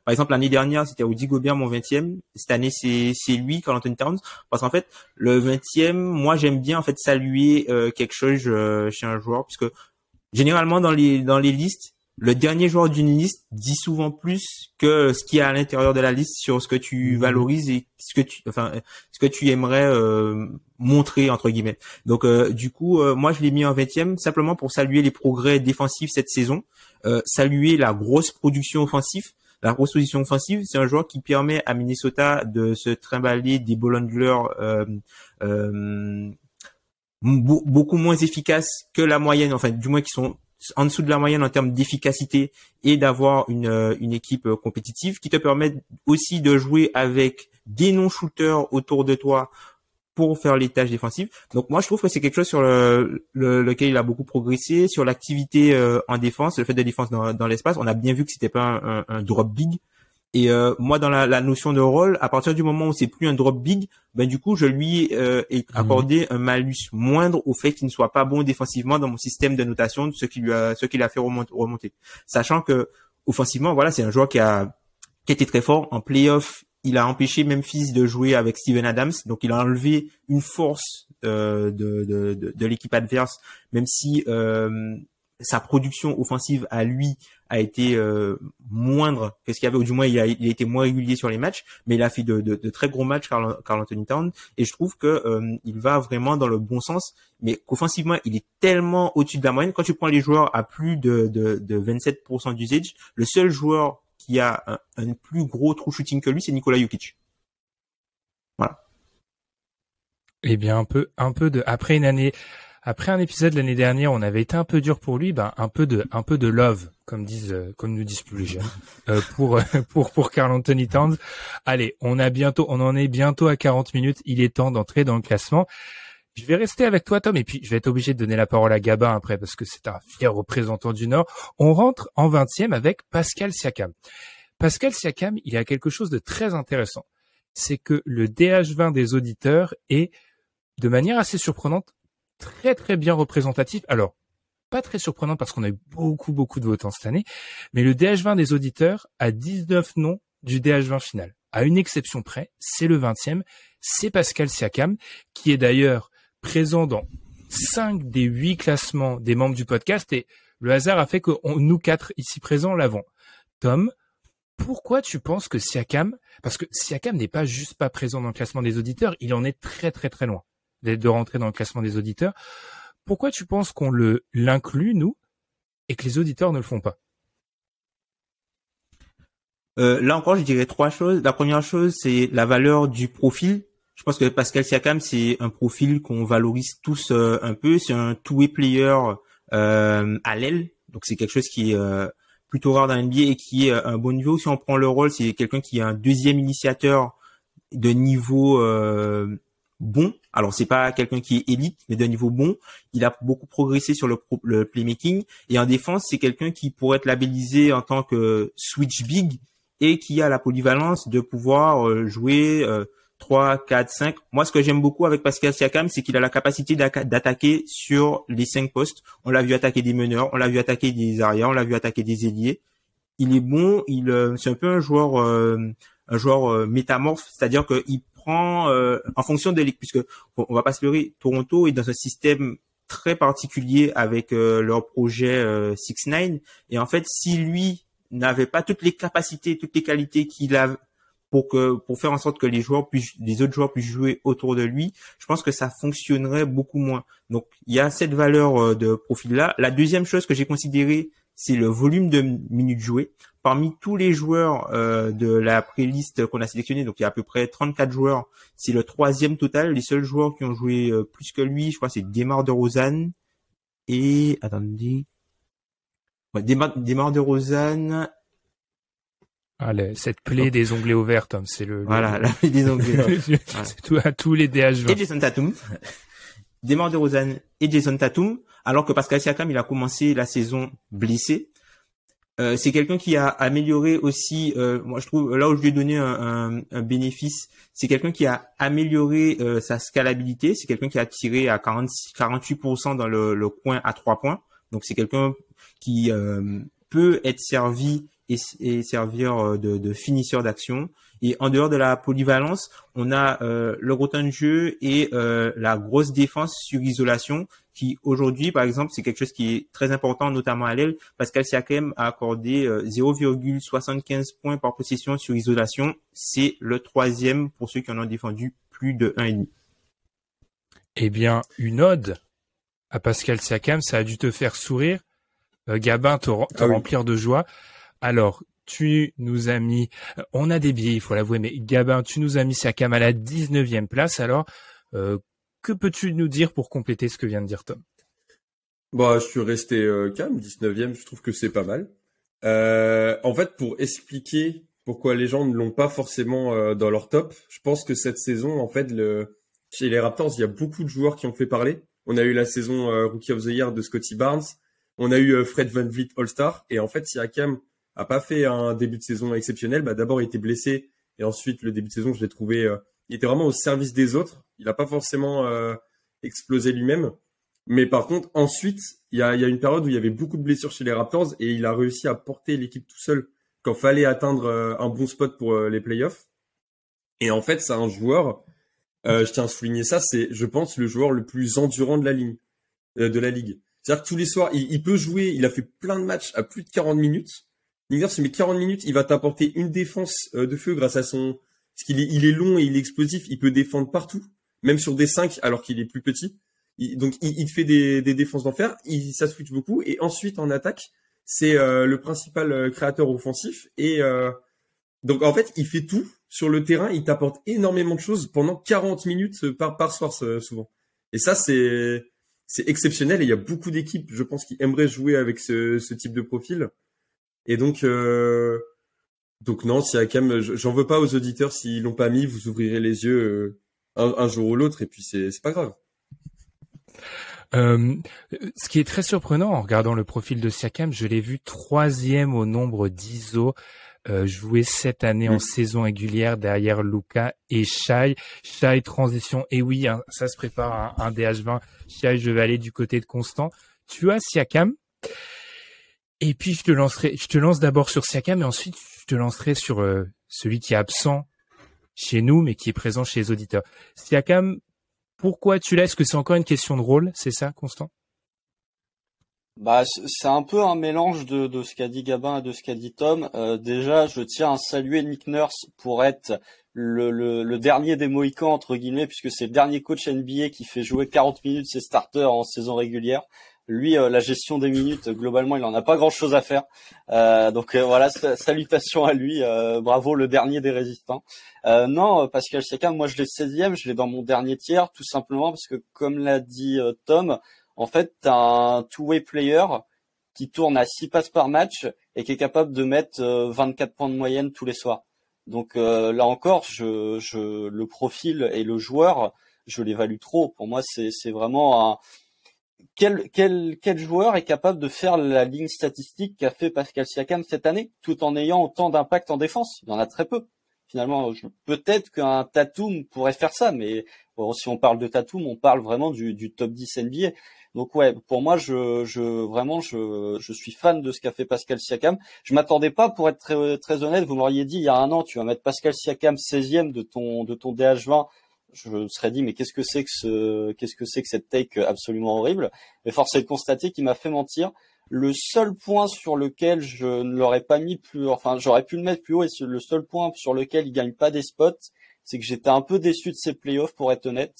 par exemple l'année dernière, c'était Rudy Gobert mon 20e. Cette année, c'est lui, Karl Anthony Towns, parce qu'en fait, le 20e, moi j'aime bien en fait saluer quelque chose chez un joueur, puisque généralement dans les listes, le dernier joueur d'une liste dit souvent plus que ce qu'il y a à l'intérieur de la liste sur ce que tu valorises et ce que tu aimerais montrer entre guillemets. Donc du coup, moi je l'ai mis en 20e simplement pour saluer les progrès défensifs cette saison, saluer la grosse production offensive. La grosse position offensive, c'est un joueur qui permet à Minnesota de se trimballer des ball handlers beaucoup moins efficaces que la moyenne, enfin du moins qui sont en dessous de la moyenne en termes d'efficacité, et d'avoir une équipe compétitive qui te permet aussi de jouer avec des non-shooters autour de toi pour faire les tâches défensives. Donc moi je trouve que c'est quelque chose sur lequel il a beaucoup progressé, sur l'activité en défense, le fait de défense dans l'espace. On a bien vu que c'était pas un drop big. Et moi, dans la notion de rôle, à partir du moment où c'est plus un drop big, du coup, je lui ai accordé un malus moindre au fait qu'il ne soit pas bon défensivement dans mon système de notation de ce qui l'a fait remonter. Sachant que offensivement, voilà, c'est un joueur qui a été très fort en playoff. Il a empêché Memphis de jouer avec Steven Adams, donc il a enlevé une force de l'équipe adverse, même si sa production offensive à lui a été moindre que ce qu'il y avait, ou du moins il a été moins régulier sur les matchs, mais il a fait de très gros matchs, Karl Anthony Towns, et je trouve que il va vraiment dans le bon sens, mais qu'offensivement il est tellement au-dessus de la moyenne. Quand tu prends les joueurs à plus de 27% d'usage, le seul joueur qui a un plus gros true shooting que lui, c'est Nikola Jokic. Voilà. Eh bien, après un épisode l'année dernière, on avait été un peu dur pour lui, un peu de love, comme nous disent plus les jeunes, pour Karl Anthony Towns. Allez, on en est bientôt à 40 minutes. Il est temps d'entrer dans le classement. Je vais rester avec toi, Tom, et puis je vais être obligé de donner la parole à Gabin après, parce que c'est un fier représentant du Nord. On rentre en 20e avec Pascal Siakam. Pascal Siakam, il a quelque chose de très intéressant. C'est que le DH20 des auditeurs est, de manière assez surprenante, très très bien représentatif. Alors, pas très surprenant parce qu'on a eu beaucoup de votants cette année, mais le DH20 des auditeurs a 19 noms du DH20 final. À une exception près, c'est le 20e, c'est Pascal Siakam, qui est d'ailleurs présent dans 5 des 8 classements des membres du podcast, et le hasard a fait que nous 4 ici présents l'avons. Tom, pourquoi tu penses que Siakam, parce que Siakam n'est pas juste pas présent dans le classement des auditeurs, il en est très très très loin de rentrer dans le classement des auditeurs. Pourquoi tu penses qu'on l'inclut, nous, et que les auditeurs ne le font pas? Là encore, je dirais trois choses. La première chose, c'est la valeur du profil. Je pense que Pascal Siakam, c'est un profil qu'on valorise tous un peu. C'est un two-way player à l'aile. Donc, c'est quelque chose qui est plutôt rare dans l'NBA et qui est un bon niveau. Si on prend le rôle, c'est quelqu'un qui est un deuxième initiateur de niveau bon. Alors, c'est pas quelqu'un qui est élite, mais de niveau bon. Il a beaucoup progressé sur le playmaking. Et en défense, c'est quelqu'un qui pourrait être labellisé en tant que switch big et qui a la polyvalence de pouvoir jouer 3, 4, 5. Moi, ce que j'aime beaucoup avec Pascal Siakam, c'est qu'il a la capacité d'attaquer sur les 5 postes. On l'a vu attaquer des meneurs, on l'a vu attaquer des arrières, on l'a vu attaquer des ailiers. Il est bon, c'est un peu un joueur métamorphe, c'est-à-dire qu'il prend en fonction de l'équipe, puisque on va pas se leurrer, Toronto est dans un système très particulier avec leur projet 6ix9ine, et en fait, si lui n'avait pas toutes les capacités, toutes les qualités qu'il a pour faire en sorte que les autres joueurs puissent jouer autour de lui, je pense que ça fonctionnerait beaucoup moins. Donc, il y a cette valeur de profil-là. La deuxième chose que j'ai considérée, c'est le volume de minutes jouées. Parmi tous les joueurs de la playlist qu'on a sélectionné, donc il y a à peu près 34 joueurs, c'est le 3e total. Les seuls joueurs qui ont joué plus que lui, je crois, c'est DeMar DeRozan et attendez, ouais, DeMar DeRozan. Ah, cette plaie des onglets ouverts, Tom, c'est voilà, la plaie des onglets. Voilà. C'est tout à tous les DH20. Et Jason Tatum. DeMar DeRozan et Jason Tatum, alors que Pascal Siakam, il a commencé la saison blessé. C'est quelqu'un qui a amélioré aussi, moi je trouve, là où je lui ai donné un bénéfice, c'est quelqu'un qui a amélioré sa scalabilité, c'est quelqu'un qui a tiré à 48% dans le coin à 3 points. Donc c'est quelqu'un qui peut être servi et servir de finisseur d'action. Et en dehors de la polyvalence, on a le rotin de jeu et la grosse défense sur isolation qui aujourd'hui, par exemple, c'est quelque chose qui est très important, notamment à l'aile. Pascal Siakam a accordé 0,75 points par possession sur isolation. C'est le 3e pour ceux qui en ont défendu plus de 1,5. Eh bien, une ode à Pascal Siakam, ça a dû te faire sourire. Gabin, te remplir de joie. Alors, tu nous as mis, on a des biais, il faut l'avouer, mais Gabin, tu nous as mis Siakam à la 19e place. Alors, que peux-tu nous dire pour compléter ce que vient de dire Tom? Bah, je suis resté calme, 19e, je trouve que c'est pas mal. En fait, pour expliquer pourquoi les gens ne l'ont pas forcément dans leur top, je pense que cette saison, en fait, chez les Raptors, il y a beaucoup de joueurs qui ont fait parler. On a eu la saison Rookie of the Year de Scottie Barnes, on a eu Fred VanVleet All-Star, et en fait, Siakam a pas fait un début de saison exceptionnel. Bah, d'abord, il était blessé, et ensuite, le début de saison, je l'ai trouvé, il était vraiment au service des autres. Il a pas forcément explosé lui-même. Mais par contre, ensuite, il y a une période où il y avait beaucoup de blessures chez les Raptors et il a réussi à porter l'équipe tout seul quand fallait atteindre un bon spot pour les playoffs. Et en fait, c'est un joueur, je tiens à souligner ça, c'est, je pense, le joueur le plus endurant de la ligue. C'est-à-dire que tous les soirs, il peut jouer, il a fait plein de matchs à plus de 40 minutes. L'Igor, s'il met 40 minutes, il va t'apporter une défense de feu grâce à parce qu'il il est long et il est explosif, il peut défendre partout, même sur des 5 alors qu'il est plus petit. Donc il fait des défenses d'enfer, ça switch beaucoup et ensuite en attaque, c'est le principal créateur offensif et donc en fait, il fait tout sur le terrain, il t'apporte énormément de choses pendant 40 minutes par soir souvent. Et ça c'est exceptionnel et il y a beaucoup d'équipes, je pense, qui aimeraient jouer avec ce type de profil. Et donc non, Siakam, j'en veux pas aux auditeurs s'ils l'ont pas mis, vous ouvrirez les yeux un jour ou l'autre et puis c'est pas grave. Ce qui est très surprenant en regardant le profil de Siakam, je l'ai vu 3e au nombre d'ISO joué cette année en saison régulière derrière Luka et Shai. Shai transition, et oui, hein, ça se prépare un DH20. Shai, je vais aller du côté de Constant. Tu as Siakam. Et puis je te lance d'abord sur Siakam et ensuite je te lancerai sur celui qui est absent chez nous mais qui est présent chez les auditeurs. Siakam, pourquoi tu l'as? Est-ce que c'est encore une question de rôle? C'est ça, Constant? Bah, c'est un peu un mélange de ce qu'a dit Gabin et de ce qu'a dit Tom. Déjà, je tiens à saluer Nick Nurse pour être le dernier des Mohicans, entre guillemets, puisque c'est le dernier coach NBA qui fait jouer 40 minutes ses starters en saison régulière. Lui, la gestion des minutes, globalement, il en a pas grand-chose à faire. Donc voilà, salutations à lui. Bravo, le dernier des résistants. Non, Pascal Siakam, moi je l'ai 16e, je l'ai dans mon dernier tiers, tout simplement parce que, comme l'a dit Tom, en fait, t'as un two-way player qui tourne à 6 passes par match et qui est capable de mettre 24 points de moyenne tous les soirs. Donc là encore, le profil et le joueur, je l'évalue trop. Pour moi, c'est vraiment un quel joueur est capable de faire la ligne statistique qu'a fait Pascal Siakam cette année, tout en ayant autant d'impact en défense? Il y en a très peu. Finalement, peut-être qu'un Tatum pourrait faire ça, mais bon, si on parle de Tatum, on parle vraiment du top 10 NBA. Donc ouais, pour moi, je suis fan de ce qu'a fait Pascal Siakam. Je m'attendais pas, pour être très, très honnête, vous m'auriez dit il y a un an, tu vas mettre Pascal Siakam 16e de ton DH20. Je me serais dit, mais qu'est-ce que c'est que cette take absolument horrible? Mais force est de constater qu'il m'a fait mentir. Le seul point sur lequel je ne l'aurais pas mis j'aurais pu le mettre plus haut, et le seul point sur lequel il gagne pas des spots, c'est que j'étais un peu déçu de ses playoffs, pour être honnête.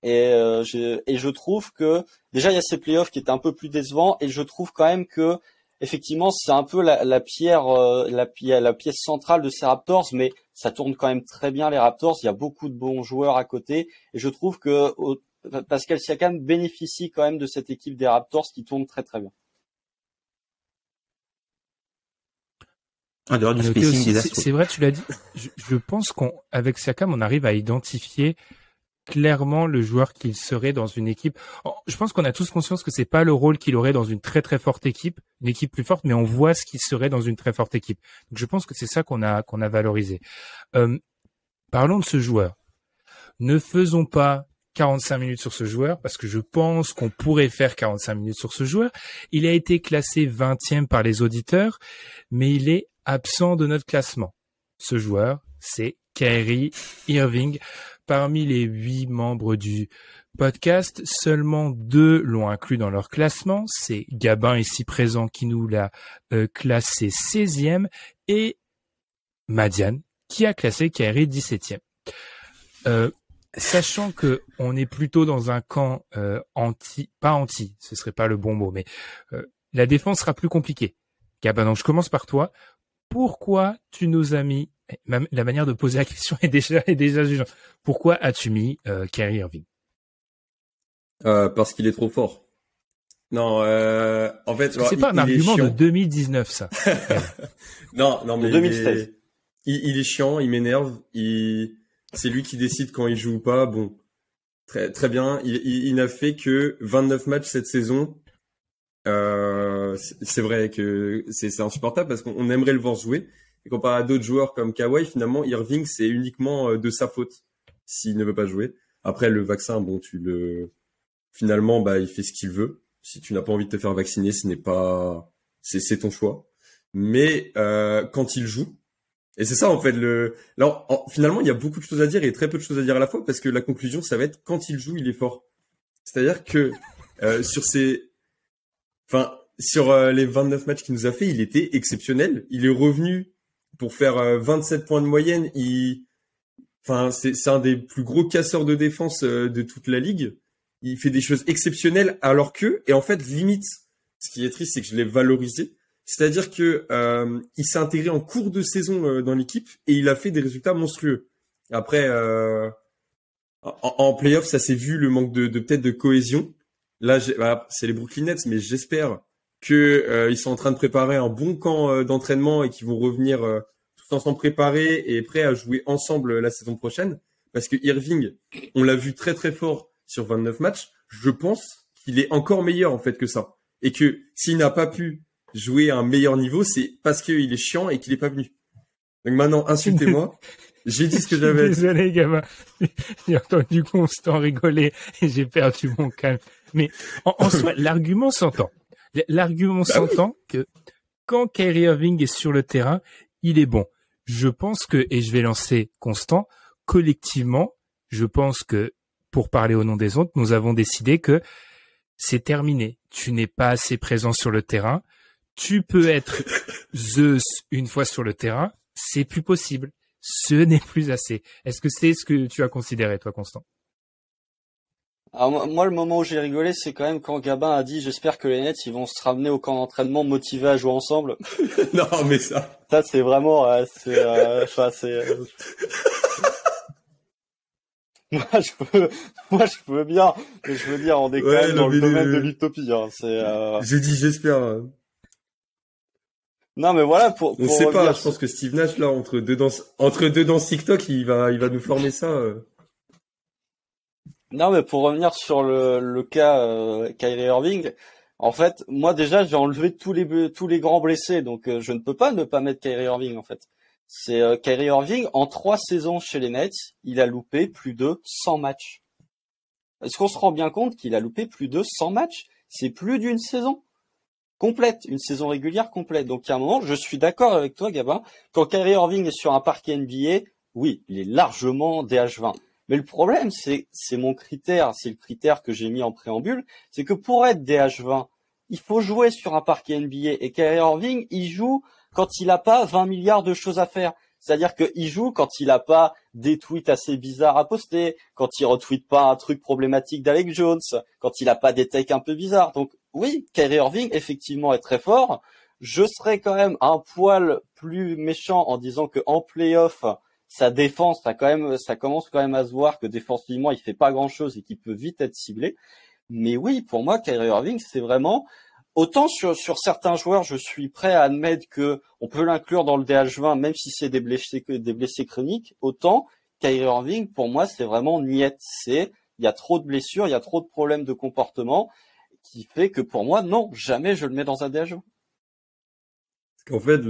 Et je trouve que, déjà, il y a ces playoffs qui étaient un peu plus décevants, et je trouve quand même que, effectivement, c'est un peu la pièce centrale de ces Raptors, mais ça tourne quand même très bien, les Raptors. Il y a beaucoup de bons joueurs à côté, et je trouve que Pascal Siakam bénéficie quand même de cette équipe des Raptors qui tourne très très bien. En dehors du spacing des Astros. C'est vrai, tu l'as dit. Je pense qu'avec Siakam, on arrive à identifier clairement le joueur qu'il serait dans une équipe. Je pense qu'on a tous conscience que c'est pas le rôle qu'il aurait dans une très très forte équipe, une équipe plus forte, mais on voit ce qu'il serait dans une très forte équipe. Donc je pense que c'est ça qu'on a valorisé. Parlons de ce joueur. Ne faisons pas 45 minutes sur ce joueur, parce que je pense qu'on pourrait faire 45 minutes sur ce joueur. Il a été classé 20e par les auditeurs, mais il est absent de notre classement. Ce joueur, c'est Kyrie Irving. Parmi les 8 membres du podcast, seulement 2 l'ont inclus dans leur classement. C'est Gabin, ici présent, qui nous l'a classé 16e, et Madiane, qui a classé Kyrie 17e. Sachant que on est plutôt dans un camp pas anti, ce serait pas le bon mot, mais la défense sera plus compliquée. Gabin, donc je commence par toi. Pourquoi tu nous as mis, la manière de poser la question est déjà jugeante. Pourquoi as-tu mis Kyrie Irving? Parce qu'il est trop fort. Non, en fait, c'est pas un argument de 2019, ça. non, mais 2016. Il est chiant, il m'énerve, c'est lui qui décide quand il joue ou pas. Bon, très très bien. Il n'a fait que 29 matchs cette saison. C'est vrai que c'est insupportable, parce qu'on aimerait le voir jouer. Et comparé à d'autres joueurs comme Kawhi, finalement, Irving, c'est uniquement de sa faute s'il ne veut pas jouer. Après, le vaccin, bon, finalement, il fait ce qu'il veut. Si tu n'as pas envie de te faire vacciner, c'est ton choix. Mais quand il joue, et c'est ça en fait finalement, il y a beaucoup de choses à dire et très peu de choses à dire à la fois, parce que la conclusion, ça va être quand il joue, il est fort. C'est-à-dire que sur les 29 matchs qu'il nous a fait, il était exceptionnel. Il est revenu pour faire 27 points de moyenne. C'est un des plus gros casseurs de défense de toute la ligue. Il fait des choses exceptionnelles, et en fait, limite, ce qui est triste, c'est que je l'ai valorisé. C'est-à-dire que il s'est intégré en cours de saison dans l'équipe, et il a fait des résultats monstrueux. Après, en play-off, ça s'est vu, le manque de peut-être de cohésion. Là, c'est les Brooklyn Nets, mais j'espère que ils sont en train de préparer un bon camp d'entraînement, et qu'ils vont revenir tous ensemble préparés et prêts à jouer ensemble la saison prochaine. Parce que Irving, on l'a vu très très fort sur 29 matchs. Je pense qu'il est encore meilleur en fait que ça, et que s'il n'a pas pu jouer à un meilleur niveau, c'est parce qu'il est chiant et qu'il est pas venu. Donc maintenant, insultez-moi. J'ai dit ce que j'avais. Désolé, gamin. J'ai entendu Constant rigoler et j'ai perdu mon calme. Mais en soi, l'argument s'entend. L'argument s'entend que quand Kyrie Irving est sur le terrain, il est bon. Je pense que, et je vais lancer Constant, collectivement, je pense que, pour parler au nom des autres, nous avons décidé que c'est terminé. Tu n'es pas assez présent sur le terrain. Tu peux être Zeus une fois sur le terrain. C'est plus possible. Ce n'est plus assez. Est-ce que c'est ce que tu as considéré, toi, Constant? Alors, moi, le moment où j'ai rigolé, c'est quand même quand Gabin a dit, j'espère que les Nets, ils vont se ramener au camp d'entraînement motivés à jouer ensemble. Non, mais ça. Ça, c'est vraiment, moi, je peux bien, mais je veux dire, on est quand Ouais, même dans le domaine de le... l'utopie, hein. J'ai dit j'espère. Non, mais voilà, On sait pas, je pense que Steve Nash, là, entre deux danses TikTok, il va nous former ça. Non, mais pour revenir sur le cas Kyrie Irving, en fait, moi déjà j'ai enlevé tous les grands blessés, donc je ne peux pas ne pas mettre Kyrie Irving en fait. C'est Kyrie Irving en 3 saisons chez les Nets, il a loupé plus de 100 matchs. Est-ce qu'on se rend bien compte qu'il a loupé plus de 100 matchs? C'est plus d'une saison complète, une saison régulière complète. Donc, il y a un moment, je suis d'accord avec toi, Gabin. Quand Kyrie Irving est sur un parquet NBA, oui, il est largement DH20. Mais le problème, c'est mon critère, c'est le critère que j'ai mis en préambule, c'est que pour être DH20, il faut jouer sur un parquet NBA. Et Kyrie Irving, il joue quand il n'a pas 20 milliards de choses à faire. C'est-à-dire qu'il joue quand il n'a pas des tweets assez bizarres à poster, quand il retweet pas un truc problématique d'Alec Jones, quand il n'a pas des takes un peu bizarres. Donc oui, Kyrie Irving, effectivement, est très fort. Je serais quand même un poil plus méchant en disant que en play-off, sa défense, ça commence quand même à se voir que défensivement, il fait pas grand-chose et qu'il peut vite être ciblé. Mais oui, pour moi, Kyrie Irving, c'est vraiment... Autant sur certains joueurs, je suis prêt à admettre que on peut l'inclure dans le DH20, même si c'est des blessés chroniques. Autant Kyrie Irving, pour moi, c'est vraiment niette. Il y a trop de blessures, il y a trop de problèmes de comportement, qui fait que pour moi, non, jamais je le mets dans un DH20. En fait,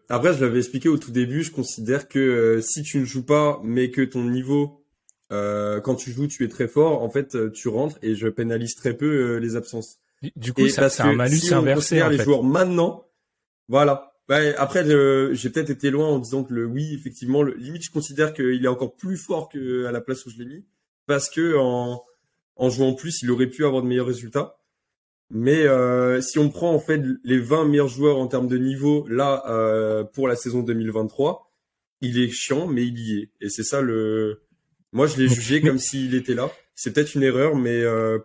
après, je l'avais expliqué au tout début, je considère que si tu ne joues pas, mais que ton niveau, quand tu joues, tu es très fort, en fait, tu rentres et je pénalise très peu les absences. Du coup, ça, c'est un malus si on inversé, considère en les fait. joueurs maintenant, voilà. Ouais, après, j'ai peut-être été loin en disant que oui, effectivement, limite, je considère qu'il est encore plus fort que à la place où je l'ai mis, parce que en jouant plus, il aurait pu avoir de meilleurs résultats. Mais si on prend en fait les 20 meilleurs joueurs en termes de niveau là pour la saison 2023, il est chiant, mais il y est. Et c'est ça Moi, je l'ai jugé comme s'il était là. C'est peut-être une erreur, mais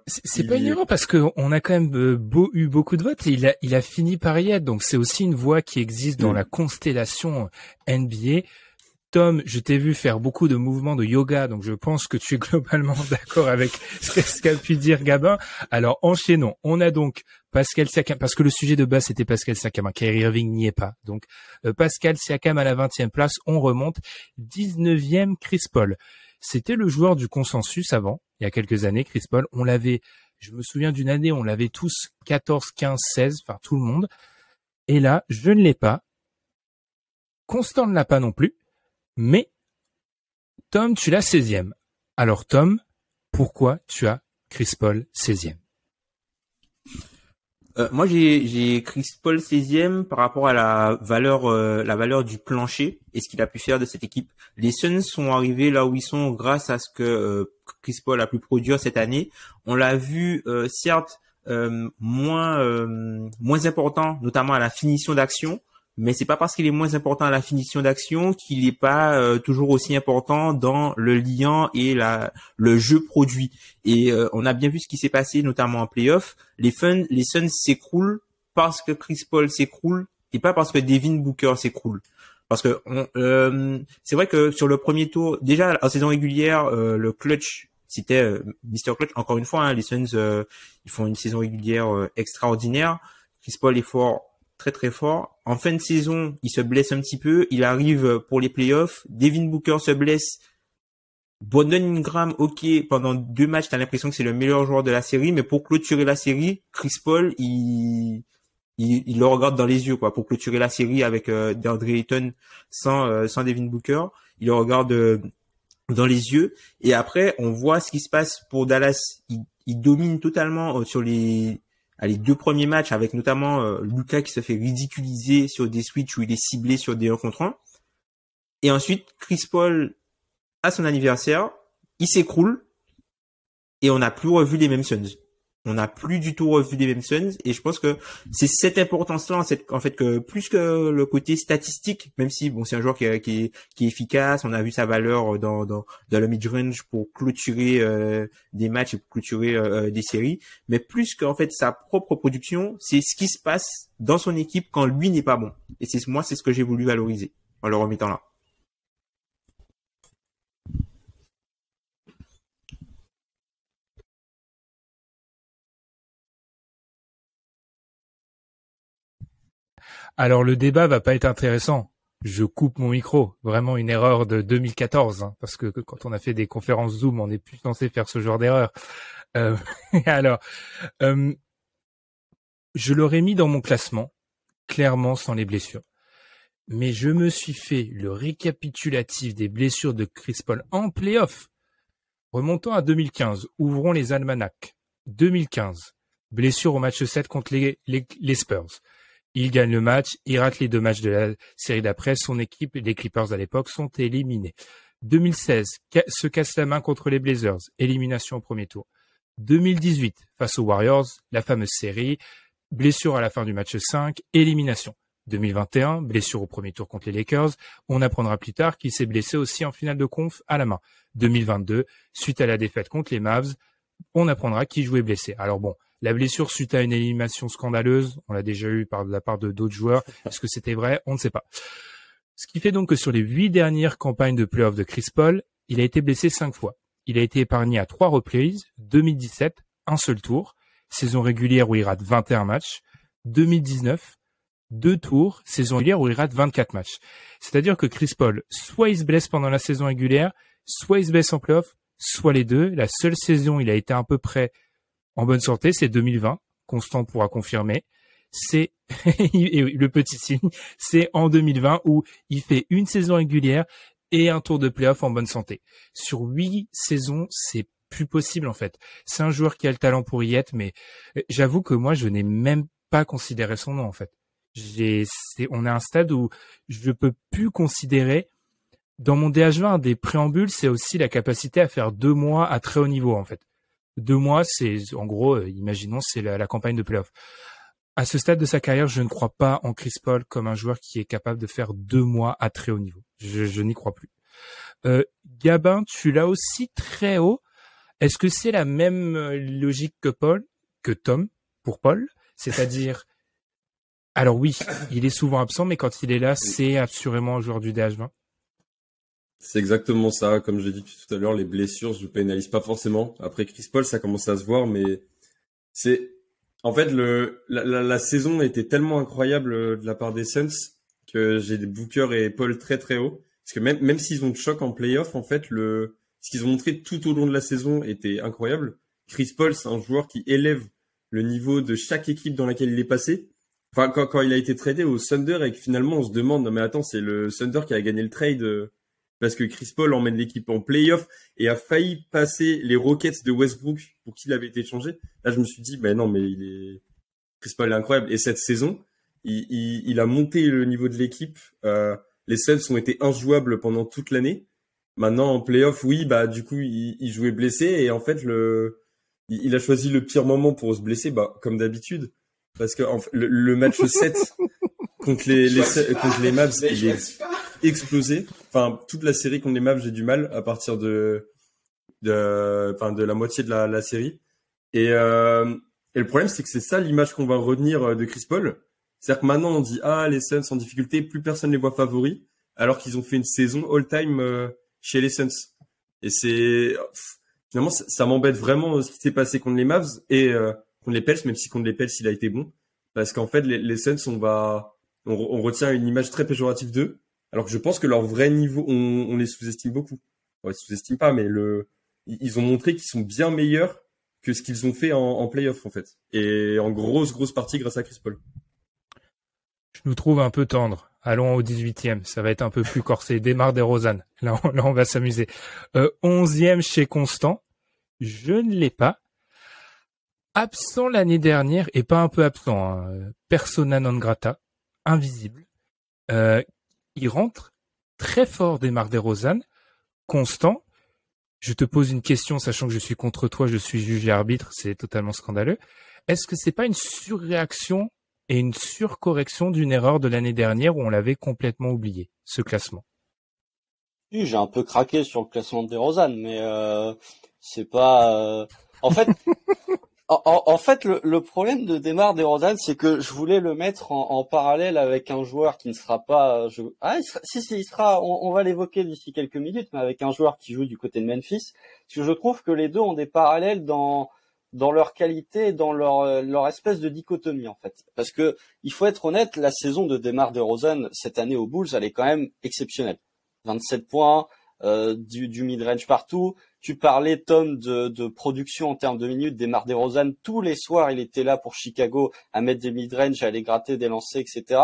c'est pas une erreur parce que on a quand même eu beaucoup de votes et il a fini par y être. Donc c'est aussi une voix qui existe dans la constellation NBA. Tom, je t'ai vu faire beaucoup de mouvements de yoga, donc je pense que tu es globalement d'accord avec ce qu'a pu dire Gabin. Alors enchaînons. On a donc Pascal Siakam, parce que le sujet de base c'était Pascal Siakam. Kyrie Irving n'y est pas. Donc Pascal Siakam à la 20e place, on remonte. 19e Chris Paul. C'était le joueur du consensus avant, il y a quelques années, Chris Paul. On l'avait, je me souviens d'une année, on l'avait tous 14, 15, 16, enfin tout le monde. Et là, je ne l'ai pas. Constant ne l'a pas non plus. Mais, Tom, tu l'as 16e. Alors Tom, pourquoi tu as Chris Paul 16e? Moi, j'ai Chris Paul 16e par rapport à la valeur du plancher et ce qu'il a pu faire de cette équipe. Les Suns sont arrivés là où ils sont grâce à ce que Chris Paul a pu produire cette année. On l'a vu, certes, moins important, notamment à la finition d'action. Mais c'est pas parce qu'il est moins important à la finition d'action qu'il est pas toujours aussi important dans le lien et le jeu produit. Et on a bien vu ce qui s'est passé, notamment en play-off. Les Suns s'écroulent parce que Chris Paul s'écroule et pas parce que Devin Booker s'écroule. Parce que c'est vrai que sur le premier tour, déjà en saison régulière, le clutch, c'était Mr. Clutch. Encore une fois, hein, les Suns ils font une saison régulière extraordinaire. Chris Paul est fort. Très très fort. En fin de saison, il se blesse un petit peu. Il arrive pour les playoffs. Devin Booker se blesse. Brandon Ingram, ok, pendant 2 matchs, t'as l'impression que c'est le meilleur joueur de la série, mais pour clôturer la série, Chris Paul, il le regarde dans les yeux, quoi, pour clôturer la série avec DeAndre Ayton sans Devin Booker. Il le regarde dans les yeux. Et après, on voit ce qui se passe pour Dallas. Il domine totalement sur les 2 premiers matchs, avec notamment Luka qui se fait ridiculiser sur des switches où il est ciblé sur des 1 contre 1. Et ensuite, Chris Paul, à son anniversaire, il s'écroule et on n'a plus revu les mêmes Suns. on n'a plus du tout revu les mêmes Suns, et je pense que c'est cette importance-là, en fait, que plus que le côté statistique, même si bon, c'est un joueur qui est efficace, on a vu sa valeur dans le mid-range pour clôturer des matchs et pour clôturer des séries, mais plus qu'en fait sa propre production, c'est ce qui se passe dans son équipe quand lui n'est pas bon. Et c'est ce que j'ai voulu valoriser en le remettant là. Alors le débat va pas être intéressant. Je coupe mon micro. Vraiment une erreur de 2014, hein, parce que quand on a fait des conférences Zoom, on n'est plus censé faire ce genre d'erreur. Euh, alors, je l'aurais mis dans mon classement, clairement sans les blessures. Mais je me suis fait le récapitulatif des blessures de Chris Paul en play-off. Remontons à 2015, ouvrons les almanachs. 2015, blessure au match 7 contre les Spurs. Il gagne le match, il rate les 2 matchs de la série d'après, son équipe, les Clippers à l'époque, sont éliminés. 2016, se casse la main contre les Blazers, élimination au premier tour. 2018, face aux Warriors, la fameuse série, blessure à la fin du match 5, élimination. 2021, blessure au premier tour contre les Lakers, on apprendra plus tard qu'il s'est blessé aussi en finale de conf à la main. 2022, suite à la défaite contre les Mavs, on apprendra qu'il jouait blessé. Alors bon, la blessure suite à une élimination scandaleuse, on l'a déjà eu par de la part de d'autres joueurs. Est-ce que c'était vrai? On ne sait pas. Ce qui fait donc que sur les 8 dernières campagnes de playoff de Chris Paul, il a été blessé 5 fois. Il a été épargné à 3 reprises, 2017, un seul tour, saison régulière où il rate 21 matchs, 2019, 2 tours, saison régulière où il rate 24 matchs. C'est-à-dire que Chris Paul, soit il se blesse pendant la saison régulière, soit il se blesse en playoff, soit les deux. La seule saison où il a été à peu près en bonne santé, c'est 2020. Constant pourra confirmer. C'est le petit signe, c'est en 2020 où il fait une saison régulière et un tour de playoff en bonne santé. Sur 8 saisons, c'est plus possible en fait. C'est un joueur qui a le talent pour y être, mais j'avoue que moi, je n'ai même pas considéré son nom en fait. On est à un stade où je peux plus considérer. Dans mon DH20, un des préambules, c'est aussi la capacité à faire 2 mois à très haut niveau en fait. 2 mois, c'est en gros, imaginons, c'est la campagne de playoff. À ce stade de sa carrière, je ne crois pas en Chris Paul comme un joueur qui est capable de faire 2 mois à très haut niveau. Je n'y crois plus. Gabin, tu l'as aussi très haut. Est-ce que c'est la même logique que Tom, pour Paul? C'est-à-dire, alors oui, il est souvent absent, mais quand il est là, c'est assurément un joueur du DH20. C'est exactement ça. Comme je l'ai dit tout à l'heure, les blessures, je ne pénalise pas forcément. Après Chris Paul, ça commence à se voir, mais c'est... En fait, la saison était tellement incroyable de la part des Suns que j'ai des Booker et Paul très très haut. Parce que même s'ils ont de choc en playoff, en fait, ce qu'ils ont montré tout au long de la saison était incroyable. Chris Paul, c'est un joueur qui élève le niveau de chaque équipe dans laquelle il est passé. Enfin, quand il a été tradé au Thunder et que finalement on se demande, non mais attends, c'est le Thunder qui a gagné le trade parce que Chris Paul emmène l'équipe en playoff et a failli passer les Rockets de Westbrook pour qui il avait été échangé. Là, je me suis dit, non, mais Chris Paul est incroyable. Et cette saison, il a monté le niveau de l'équipe. Les Suns ont été injouables pendant toute l'année. Maintenant, en playoff, oui, du coup, il jouait blessé et en fait, il a choisi le pire moment pour se blesser, comme d'habitude. Parce que le match 7 contre les Mavs, il est explosé. Enfin, toute la série contre les Mavs, j'ai du mal à partir de la moitié de la série. Et le problème, c'est que c'est ça l'image qu'on va retenir de Chris Paul. C'est-à-dire que maintenant, on dit, les Suns en difficulté, plus personne les voit favoris, alors qu'ils ont fait une saison all-time chez les Suns. Et finalement, ça m'embête vraiment ce qui s'est passé contre les Mavs et contre les Pels, même si contre les Pels, il a été bon. Parce qu'en fait, les Suns, on retient une image très péjorative d'eux, alors que je pense que leur vrai niveau, on les sous-estime beaucoup. On les sous-estime pas, mais ils ont montré qu'ils sont bien meilleurs que ce qu'ils ont fait en playoff, en fait. Et en grosse partie grâce à Chris Paul. Je nous trouve un peu tendre. Allons au 18e. Ça va être un peu plus corsé. Démarre des Rosanne. Là, on va s'amuser. 11e chez Constant. Je ne l'ai pas. Absent l'année dernière, et pas un peu absent, hein. Persona non grata. Invisible. Il rentre très fort, Démarre des Rosanne. Constant. Je te pose une question, sachant que je suis contre toi, je suis juge et arbitre, c'est totalement scandaleux. Est-ce que c'est pas une surréaction et une surcorrection d'une erreur de l'année dernière où on l'avait complètement oublié, ce classement? Oui, j'ai un peu craqué sur le classement de DeRozan, mais c'est pas. En fait, en fait, le problème de DeMar DeRozan, c'est que je voulais le mettre en parallèle avec un joueur qui ne sera pas. Si, il sera. On va l'évoquer d'ici quelques minutes, mais avec un joueur qui joue du côté de Memphis, parce que je trouve que les deux ont des parallèles dans leur qualité, dans leur espèce de dichotomie en fait. Parce que il faut être honnête, la saison de DeMar DeRozan cette année aux Bulls, elle est quand même exceptionnelle. 27 points, du mid-range partout. Tu parlais, Tom, de production en termes de minutes. DeMar DeRozan, tous les soirs, il était là pour Chicago à mettre des mid-range, à aller gratter des lancers, etc.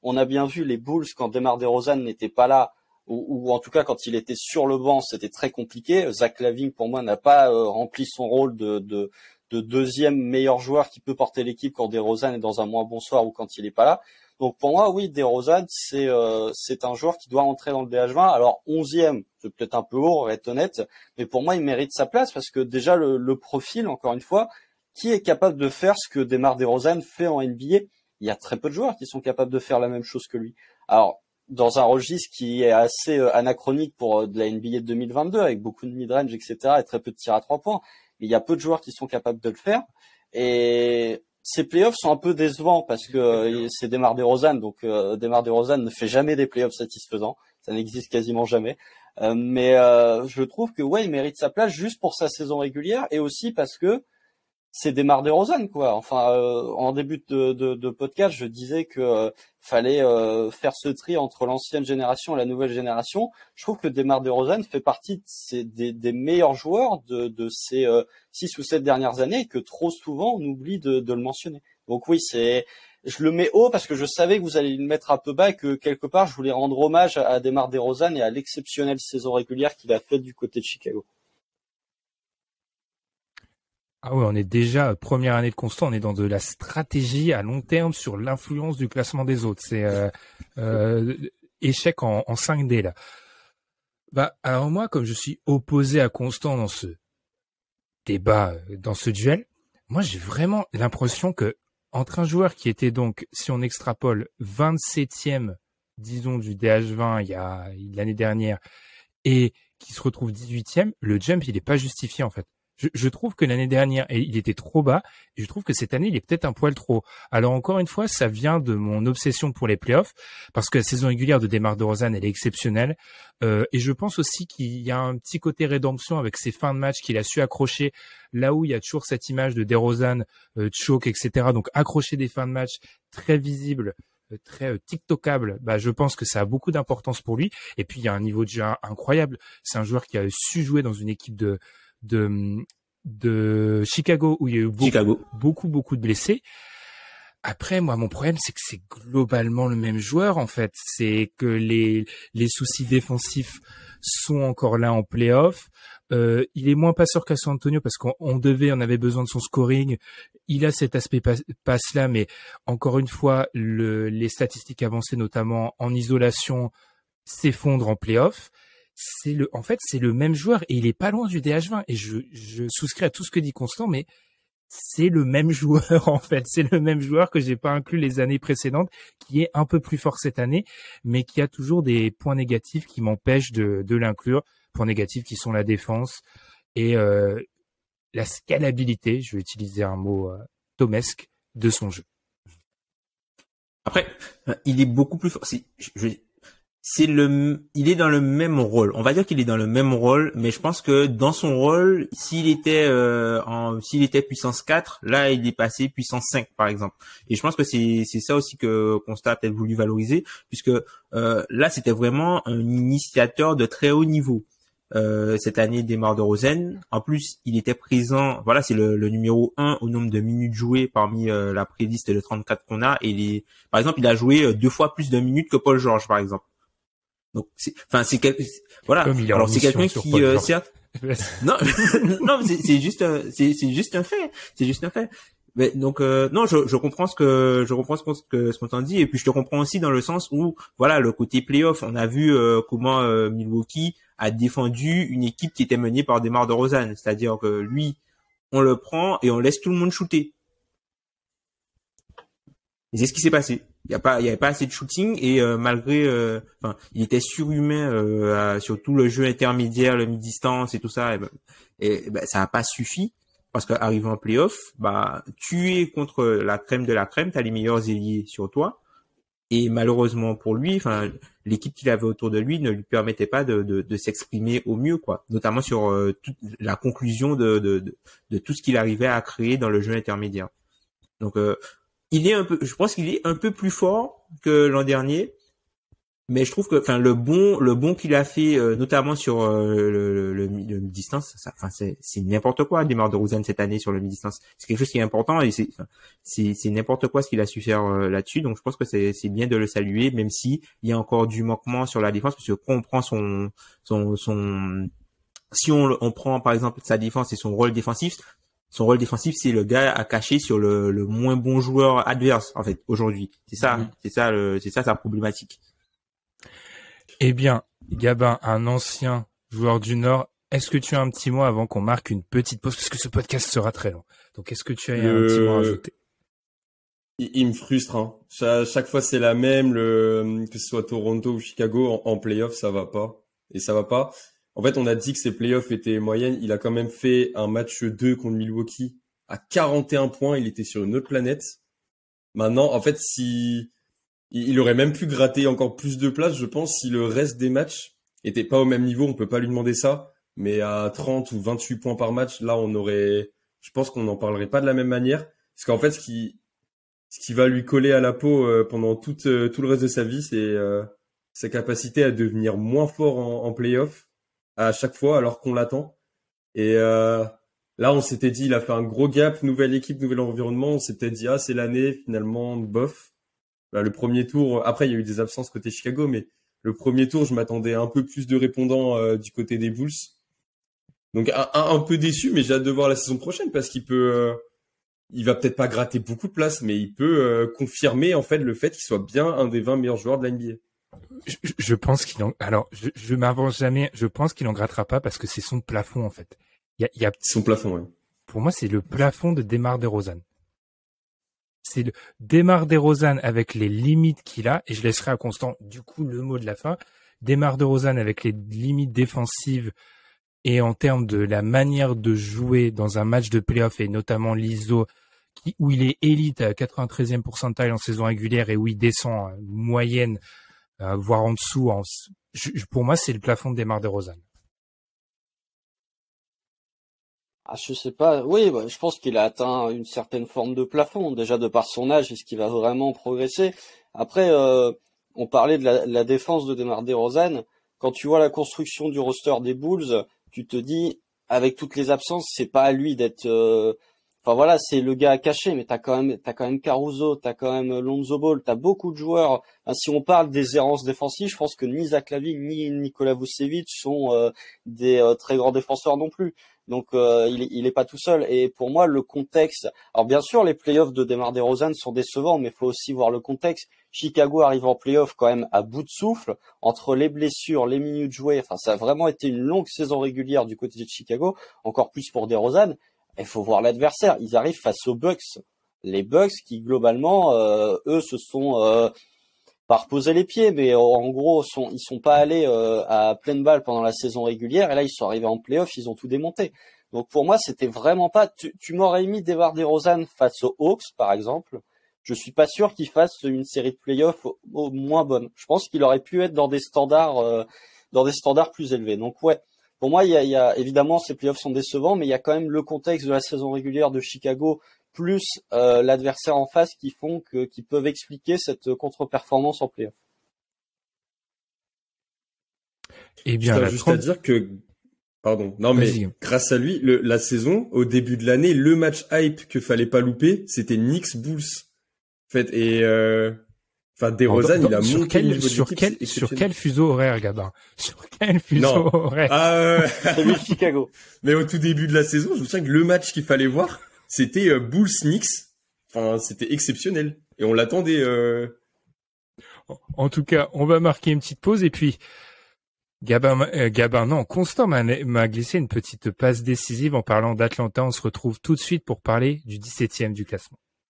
On a bien vu les Bulls quand DeMar DeRozan n'était pas là, ou en tout cas quand il était sur le banc, c'était très compliqué. Zach LaVine, pour moi, n'a pas rempli son rôle de deuxième meilleur joueur qui peut porter l'équipe quand DeRozan est dans un moins bon soir ou quand il est pas là. Donc pour moi, oui, DeRozan, c'est un joueur qui doit rentrer dans le DH20. Alors 11e, c'est peut-être un peu haut, pour être honnête, mais pour moi, il mérite sa place parce que déjà le profil, encore une fois, qui est capable de faire ce que DeMar DeRozan fait en NBA? Il y a très peu de joueurs qui sont capables de faire la même chose que lui. Alors dans un registre qui est assez anachronique pour de la NBA de 2022, avec beaucoup de mid-range, etc., et très peu de tirs à 3 points, mais il y a peu de joueurs qui sont capables de le faire. Et ces playoffs sont un peu décevants parce que c'est DeMar DeRozan, donc DeMar DeRozan ne fait jamais des playoffs satisfaisants, ça n'existe quasiment jamais. Mais je trouve que ouais, il mérite sa place juste pour sa saison régulière et aussi parce que c'est DeMar DeRozan quoi. Enfin, en début de podcast, je disais que fallait faire ce tri entre l'ancienne génération et la nouvelle génération. Je trouve que DeMar DeRozan fait partie des meilleurs joueurs de ces 6 ou 7 dernières années et que trop souvent on oublie de le mentionner. Donc oui, je le mets haut parce que je savais que vous allez le mettre un peu bas et que quelque part je voulais rendre hommage à DeMar DeRozan et à l'exceptionnelle saison régulière qu'il a faite du côté de Chicago. Ah ouais, on est déjà première année de constant, on est dans de la stratégie à long terme sur l'influence du classement des autres. C'est échec en 5D là. Bah alors moi, comme je suis opposé à Constant dans ce débat, dans ce duel, moi j'ai vraiment l'impression que entre un joueur qui était donc, si on extrapole, 27e, disons du DH20 il y a l'année dernière, et qui se retrouve 18e, le jump il est pas justifié en fait. Je trouve que l'année dernière, il était trop bas, et je trouve que cette année, il est peut-être un poil trop haut. Alors encore une fois, ça vient de mon obsession pour les playoffs, parce que la saison régulière de DeMar DeRozan, elle est exceptionnelle, et je pense aussi qu'il y a un petit côté rédemption avec ses fins de match qu'il a su accrocher, là où il y a toujours cette image de DeRozan, choke, etc. Donc accrocher des fins de match très visibles, très TikTokable, bah je pense que ça a beaucoup d'importance pour lui. Et puis il y a un niveau de jeu incroyable. C'est un joueur qui a su jouer dans une équipe de Chicago où il y a eu beaucoup de blessés. Après, moi, mon problème, c'est que c'est globalement le même joueur, en fait. C'est que les soucis défensifs sont encore là en play-off. Il est moins passeur qu'à San Antonio parce qu'on avait besoin de son scoring. Il a cet aspect passe là, mais encore une fois, les statistiques avancées, notamment en isolation, s'effondrent en play-off. En fait, c'est le même joueur et il est pas loin du DH20 et je souscris à tout ce que dit Constant, mais c'est le même joueur en fait, c'est le même joueur que j'ai pas inclus les années précédentes, qui est un peu plus fort cette année, mais qui a toujours des points négatifs qui m'empêchent de l'inclure, points négatifs qui sont la défense et la scalabilité, je vais utiliser un mot tomesque, de son jeu. Après, il est beaucoup plus fort. Il est dans le même rôle. On va dire qu'il est dans le même rôle, mais je pense que dans son rôle, s'il était puissance 4, là il est passé puissance 5 par exemple. Et je pense que c'est ça aussi que Constat a peut-être voulu valoriser, puisque là c'était vraiment un initiateur de très haut niveau. Cette année, DeMar DeRozan. En plus, il était présent. Voilà, c'est le numéro 1 au nombre de minutes jouées parmi la pré-liste de 34 qu'on a. Et par exemple, il a joué 2 fois plus de minutes que Paul George, par exemple. Donc, voilà. Alors c'est quelqu'un qui, certes, non, non, c'est juste un fait. C'est juste un fait. Mais donc non, je comprends ce qu'on t'en dit, et puis je te comprends aussi dans le sens où voilà, le côté playoff, on a vu comment Milwaukee a défendu une équipe qui était menée par DeMar DeRozan. C'est-à-dire que lui, on le prend et on laisse tout le monde shooter. Et c'est ce qui s'est passé. Il y avait pas assez de shooting et malgré, il était surhumain sur tout le jeu intermédiaire, le mi-distance et tout ça. Ça a pas suffi parce qu'arrivé en playoff, tu es contre la crème de la crème, t'as les meilleurs ailiers sur toi et malheureusement pour lui, l'équipe qu'il avait autour de lui ne lui permettait pas de s'exprimer au mieux, quoi. Notamment sur toute la conclusion de tout ce qu'il arrivait à créer dans le jeu intermédiaire. Donc je pense qu'il est un peu plus fort que l'an dernier, mais je trouve que, le bond qu'il a fait, notamment sur le mi-distance, c'est n'importe quoi, DeMar DeRozan cette année sur le mi-distance. C'est quelque chose qui est important et c'est n'importe quoi ce qu'il a su faire là-dessus. Donc je pense que c'est bien de le saluer, même si il y a encore du manquement sur la défense, parce que quand on prend si on prend par exemple sa défense et son rôle défensif. Son rôle défensif, c'est le gars à cacher sur le moins bon joueur adverse, en fait, aujourd'hui. C'est ça sa problématique. Eh bien, Gabin, un ancien joueur du Nord, est-ce que tu as un petit mot avant qu'on marque une petite pause, parce que ce podcast sera très long. Donc, est-ce que tu as un petit mot à ajouter? Il me frustre, hein. Chaque fois, c'est la même, que ce soit Toronto ou Chicago, en playoff, ça va pas. Et ça va pas. En fait, on a dit que ses playoffs étaient moyennes. Il a quand même fait un match 2 contre Milwaukee à 41 points. Il était sur une autre planète. Maintenant, en fait, il aurait même pu gratter encore plus de places, je pense, si le reste des matchs étaient pas au même niveau. On peut pas lui demander ça. Mais à 30 ou 28 points par match, là, je pense qu'on n'en parlerait pas de la même manière. Parce qu'en fait, ce qui va lui coller à la peau pendant tout le reste de sa vie, c'est sa capacité à devenir moins fort en playoff à chaque fois alors qu'on l'attend. Et là, on s'était dit, il a fait un gros gap, nouvelle équipe, nouvel environnement. On s'était dit, c'est l'année, finalement, bof. Le premier tour, après, il y a eu des absences côté Chicago, mais le premier tour, je m'attendais à un peu plus de répondants du côté des Bulls. Donc, un peu déçu, mais j'ai hâte de voir la saison prochaine parce qu'il va peut-être pas gratter beaucoup de place, mais il peut confirmer, en fait, le fait qu'il soit bien un des 20 meilleurs joueurs de la NBA. Je pense je m'avance jamais. Je pense qu'il en grattera pas parce que c'est son plafond, en fait. Il y a son plafond, ouais. Pour moi, c'est le plafond de DeMar DeRozan. C'est le DeMar DeRozan avec les limites qu'il a, et je laisserai à Constant, du coup, le mot de la fin. DeMar DeRozan avec les limites défensives et en termes de la manière de jouer dans un match de playoff et notamment l'ISO, où il est élite à 93e pourcentile en saison régulière et où il descend moyenne, voire en dessous. Pour moi, c'est le plafond de DeMar DeRozan. Je sais pas. Oui, je pense qu'il a atteint une certaine forme de plafond, déjà de par son âge, est-ce qu'il va vraiment progresser? Après, on parlait de la défense de DeMar DeRozan. Quand tu vois la construction du roster des Bulls, tu te dis, avec toutes les absences, c'est pas à lui d'être... c'est le gars à cacher, mais t'as quand même Caruso, t'as quand même Lonzo Ball, t'as beaucoup de joueurs. Si on parle des errances défensives, je pense que ni Zach LaVine ni Nikola Vucevic sont des très grands défenseurs non plus. Donc il est pas tout seul. Et pour moi, le contexte. Alors bien sûr, les playoffs de DeMar DeRozan sont décevants, mais il faut aussi voir le contexte. Chicago arrive en playoff quand même à bout de souffle entre les blessures, les minutes jouées. Ça a vraiment été une longue saison régulière du côté de Chicago, encore plus pour DeRozan. Il faut voir l'adversaire. Ils arrivent face aux Bucks. Les Bucks qui, globalement, eux, se sont pas reposés les pieds, mais en gros, ils sont pas allés à pleine balle pendant la saison régulière. Et là, ils sont arrivés en playoff, ils ont tout démonté. Donc pour moi, c'était vraiment pas... Tu m'aurais mis DeMar DeRozan face aux Hawks, par exemple. Je suis pas sûr qu'il fasse une série de playoffs au moins bonne. Je pense qu'il aurait pu être dans des standards plus élevés. Donc ouais. Pour moi, il y a évidemment ces playoffs sont décevants, mais il y a quand même le contexte de la saison régulière de Chicago plus l'adversaire en face qui peuvent expliquer cette contre-performance en playoff. Eh bien, juste à dire que, pardon, non mais grâce à lui, la saison au début de l'année, le match hype que fallait pas louper, c'était Knicks Bulls. En fait, et DeRozan, il a monté sur quel fuseau horaire, Gabin? Sur quel fuseau horaire? Celui de Chicago. Mais au tout début de la saison, je me souviens que le match qu'il fallait voir, c'était Bulls Knicks. C'était exceptionnel. Et on l'attendait. En tout cas, on va marquer une petite pause et puis Non, Constant m'a glissé une petite passe décisive en parlant d'Atlanta. On se retrouve tout de suite pour parler du 17e du classement.